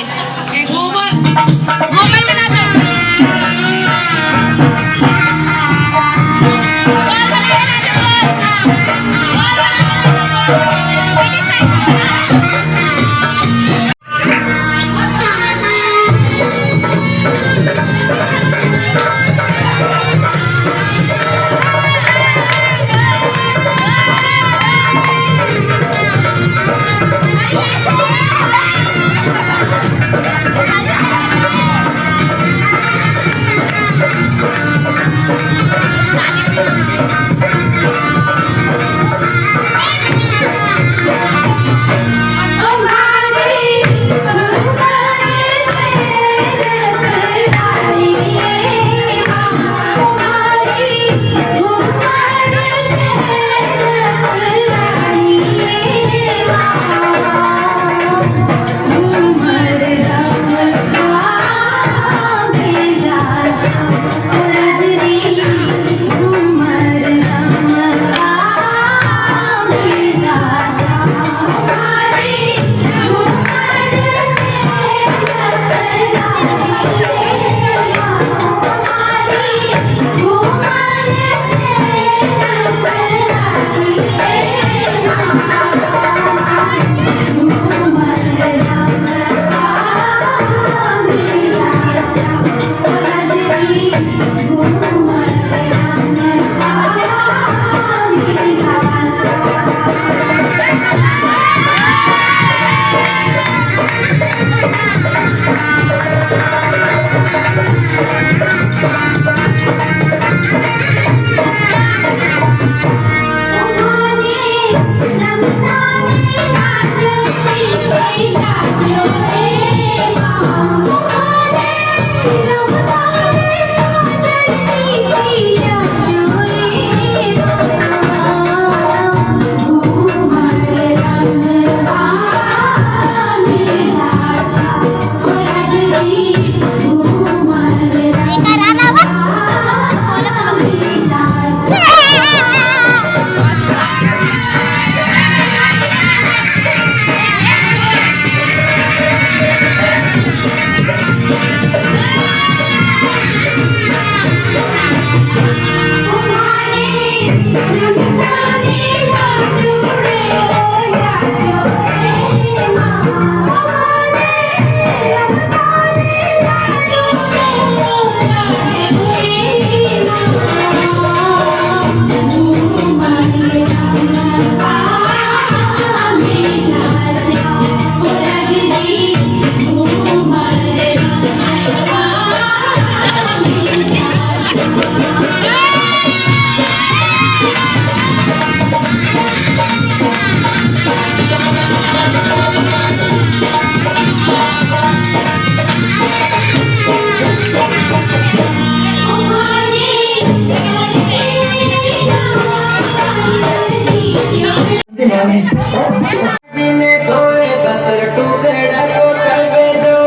सोए सतर टुकड़ा को कलबे जो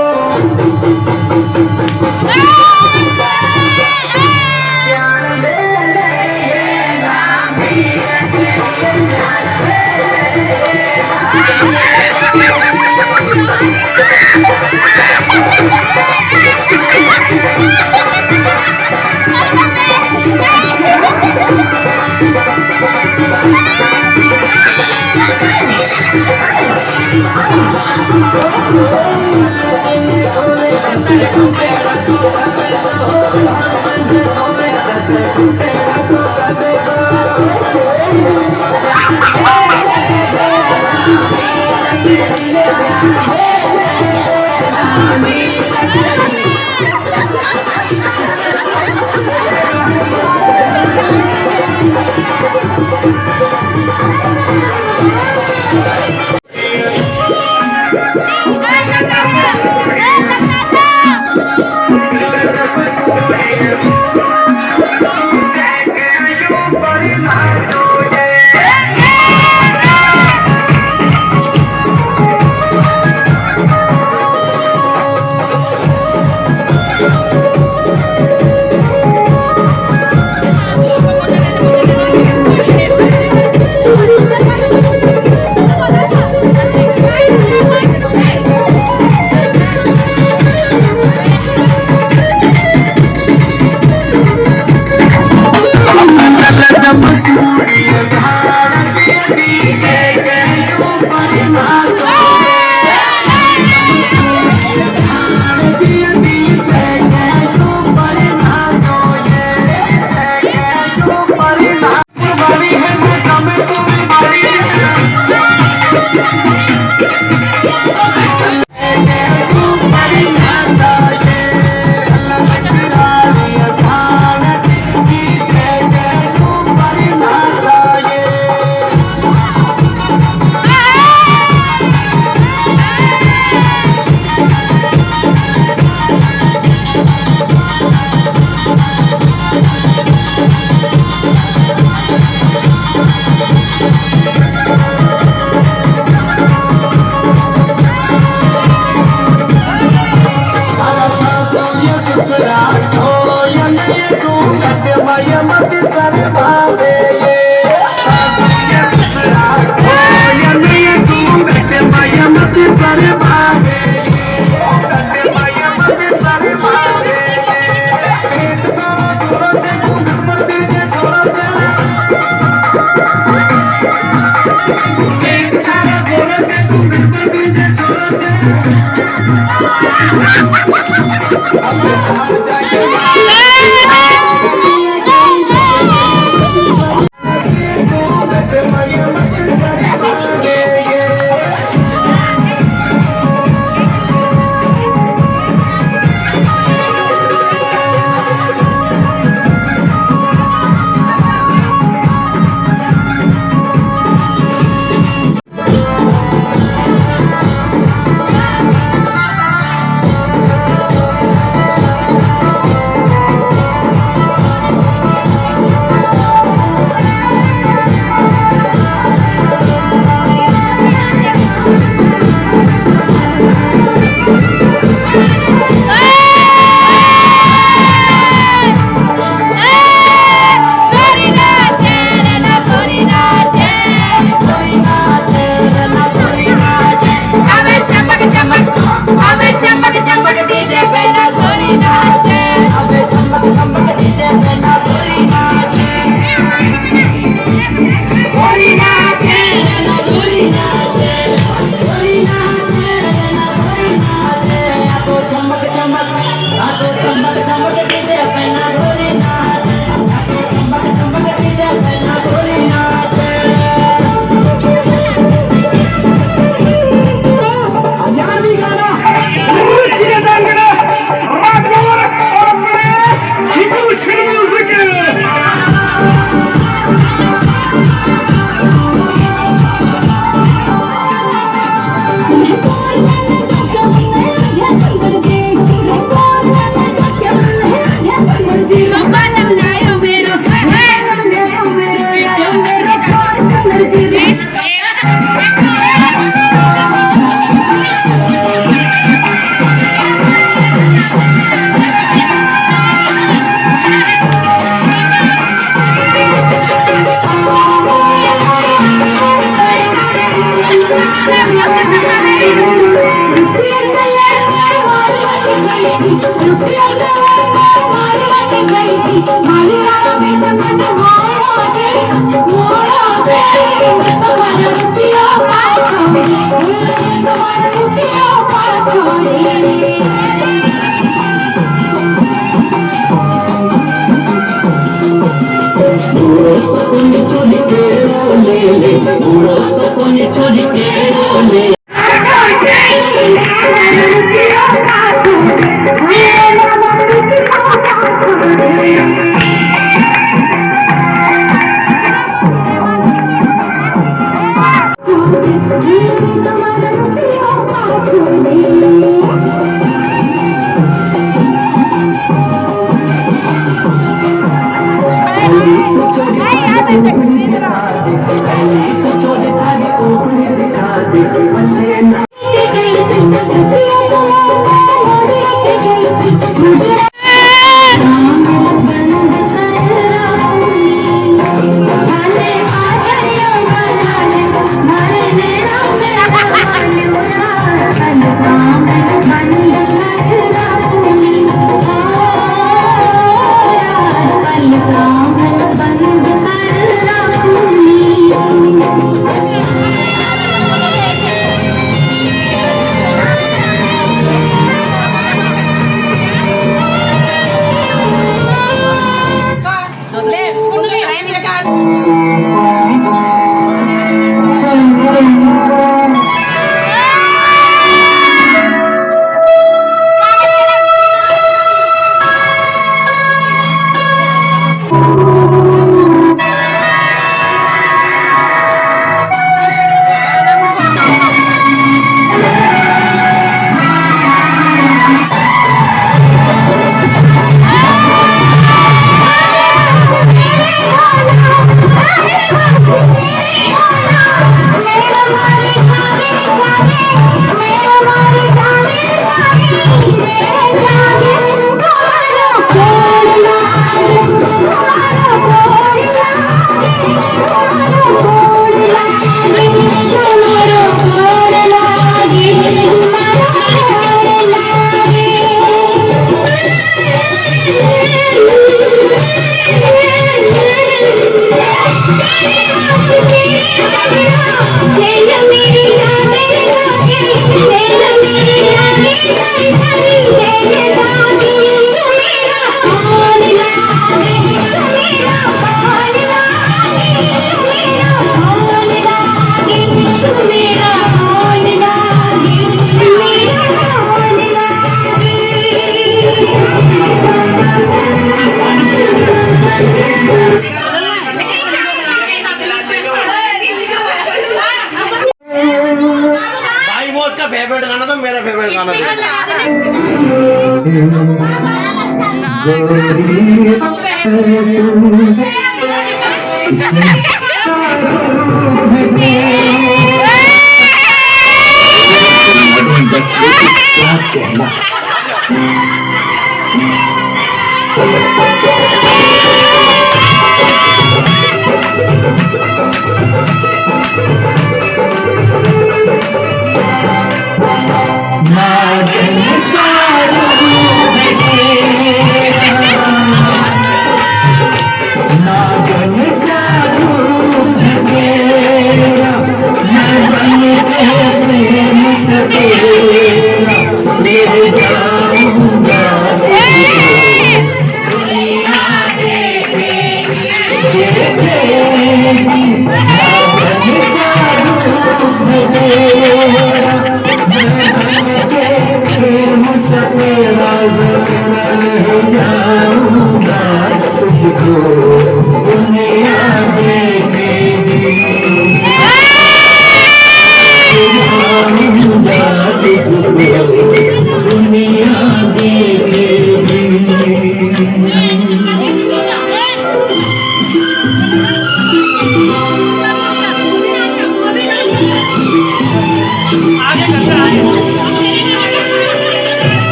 भाई वो उसका फेवरेट गाना था, मेरा फेवरेट गाना था।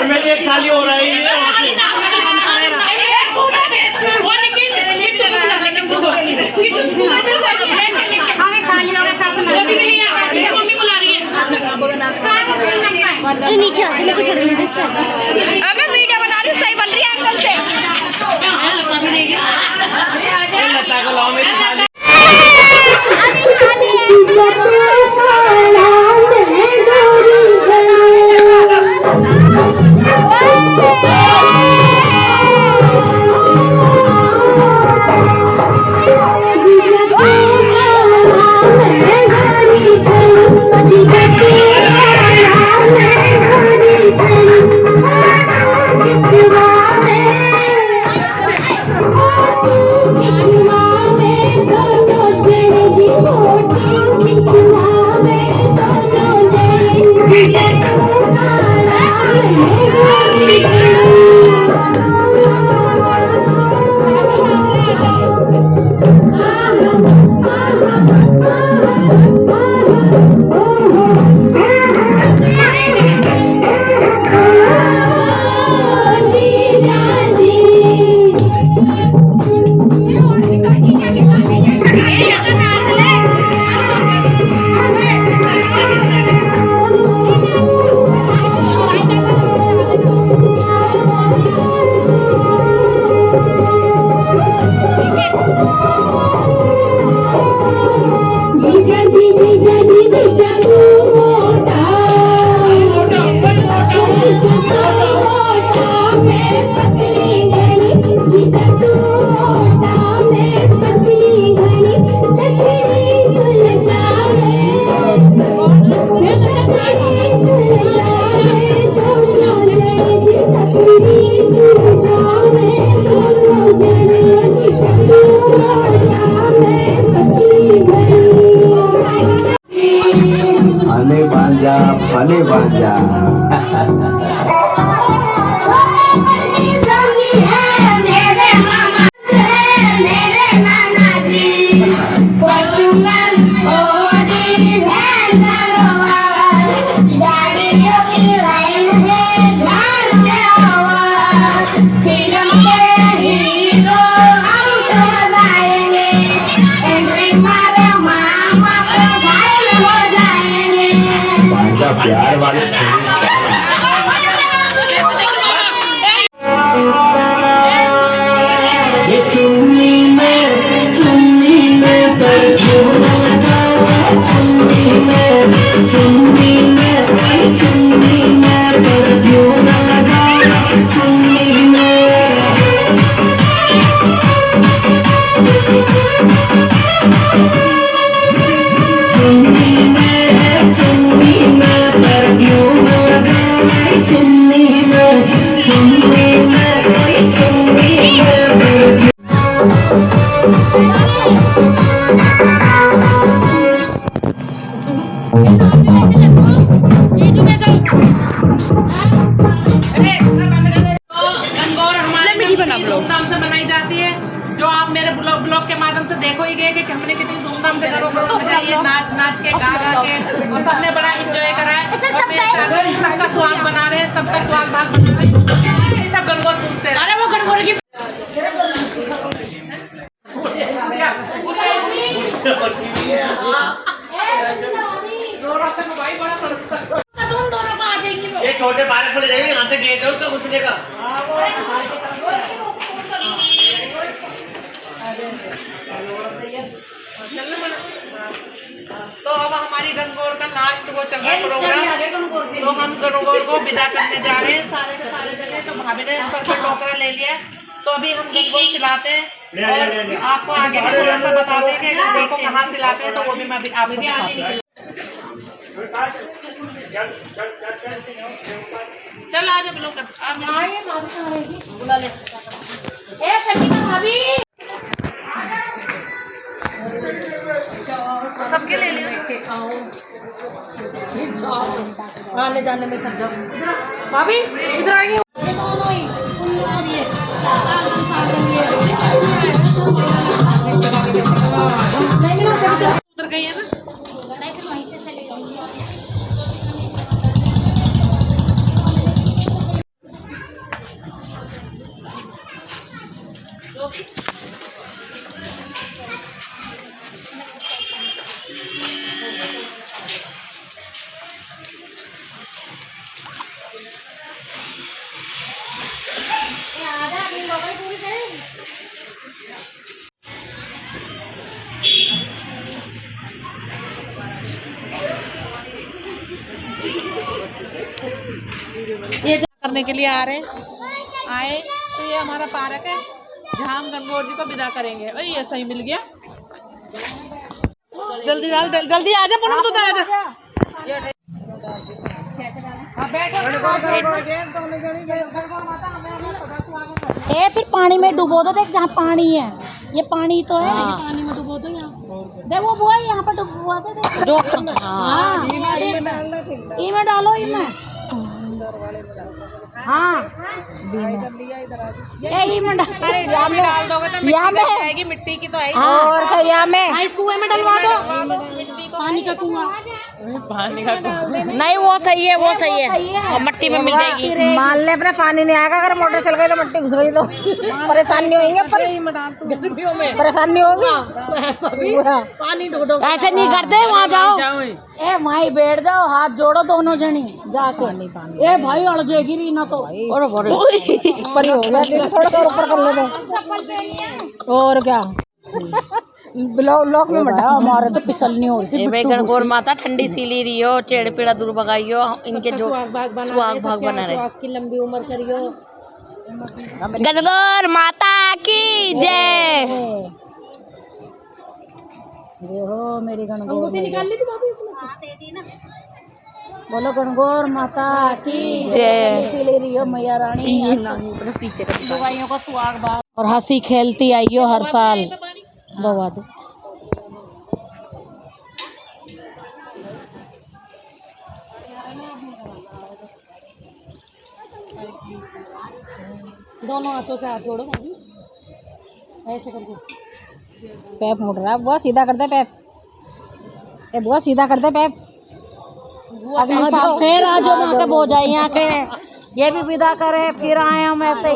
मेरी एक साली हो रही है। मम्मी बुला रही है। नीचे आ जाओ, कुछ नहीं इस पर। मैं वीडियो बना रही हूँ, सही बन रही है एंगल से। फने बाजा प्यार वाले ये चुन्नी में परफ्यूम लगा, चुन्नी में परफ्यूम लगा, चुन्नी धूमधाम से बनाई जाती है, जो आप मेरे ब्लॉग के माध्यम से देखो ही गए कि हमने कितनी धूमधाम से घरों नाच के गा के और सबने बड़ा एंजॉय करा है। सबका स्वाद बना रहे हैं, सबका स्वाद भाग सब गणगौर पूछते हैं। अरे वो गणगौर की ये छोटे बालक को ले जाइए, यहाँ से गेट है उसका घुसने का। तो अब हमारी गणगौर का लास्ट वो चल रहा है प्रोग्राम, तो हम गणगौर को विदा करने जा रहे हैं सारे के सारे जगह। तो भाभी ने सर पे टोकरा ले लिया है, तो अभी हम गणगौर सिलाते हैं और आपको आगे भी थोड़ा सा बताते हैं कि गणगौर को कहाँ सिलाते हैं, तो वो भी मैं आपको बताती हूँ। चल आ जा ब्लॉग बुला ले भाभी, सबके ले लियो, आने जाने में थक जाओ। भाभी इधर आइए, उधर गई है ना। करने के लिए आ रहे आए तो ये हमारा पार्क है जहाँ हम गणगौर जी को विदा करेंगे। और ये सही मिल गया। जल्दी जल्दी आ जा पूनम, तू आ जा। ए फिर पानी में डुबो दो, देख जहाँ पानी है, ये पानी तो है, ये पानी में डुबो दो। यहाँ देख वो बुआ यहाँ पर डुबवा दे। हाँ इनमें डालो, इनमें हाँ यही में डाल दोगे तो यहाँ में आएगी, मिट्टी की तो है और क्या यहाँ में। इस कुएं में डलवा दो, पानी का कुआं। नहीं वो सही है, वो सही है, और मिट्टी में मिल जाएगी। मान ले अपने पानी नहीं आएगा, अगर मोटर चल गई तो मिट्टी घुस गई तो परेशानी होगी, परेशानी होगी। पानी ढूंढो, ऐसे नहीं करते, वहाँ जाओ। ए भाई बैठ जाओ, हाथ जोड़ो दोनों जनी जाके। ए भाई अड़ जाएगी री ना तो ऊपर ही हो गया, थोड़ा सा ऊपर कर लेते और क्या। ब्लॉक में मटा हमारे तो फिसलनी हो रही थी। गणगौर माता ठंडी सी ली रही हो, चेड़ पीड़ा दूर भगाइयो, इनके जो सुहाग भाग बना रहे, की लंबी उम्र करियो। गणगौर माता की जय। देखो मेरी गणगौर निकाल ली थी बोलो गणगौर माता की जय। ले रही हो मैया रानी पीछे दवाइयों का सुहाग भाग और हंसी खेलती आइयो हर साल। बवा दो दोनों हाथों से हाथ जोड़ो, ऐसे करके। पैप मुड़ रहा है, बुआ सीधा कर दे पैप। ए बुआ सीधा कर दे पैप। अगले साल फिर आ जाओ, वहाँ के बो जाए यहाँ के, ये भी विदा करे, फिर आए हम ऐसे ही।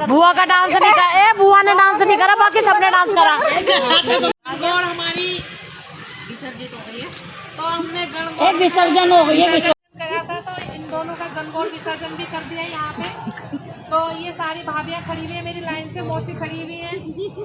बुआ का डांस नहीं करा, बुआ ने डांस नहीं करा, बाकी सबने डांस करा। गणगौर हमारी विसर्जित हो गई है, तो हमने गणगौर एक विसर्जन हो गई है, करा था, तो इन दोनों का गणगौर विसर्जन भी कर दिया यहाँ पे। तो ये सारी भाभियाँ खड़ी हुई है मेरी लाइन से, मौसी खड़ी हुई है,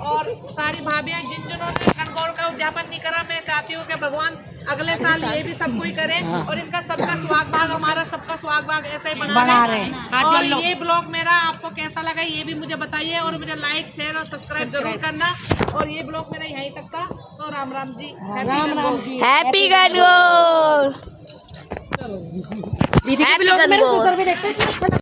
और सारी भाभियाँ जिन्होंने गणगौर का उद्यापन नहीं करा, मैं चाहती हूँ कि भगवान अगले साल ये भी सब कोई करे, और इनका सबका सुहाग भाग, हमारा सबका सुहाग भाग ऐसे ही बना रहे। और ये ब्लॉग मेरा आपको कैसा लगा ये भी मुझे बताइए, और मुझे लाइक शेयर और सब्सक्राइब जरूर करना। और ये ब्लॉग मेरा यहीं तक था, तो राम राम जी, हैप्पी गणगौर। दीदी के ब्लॉग में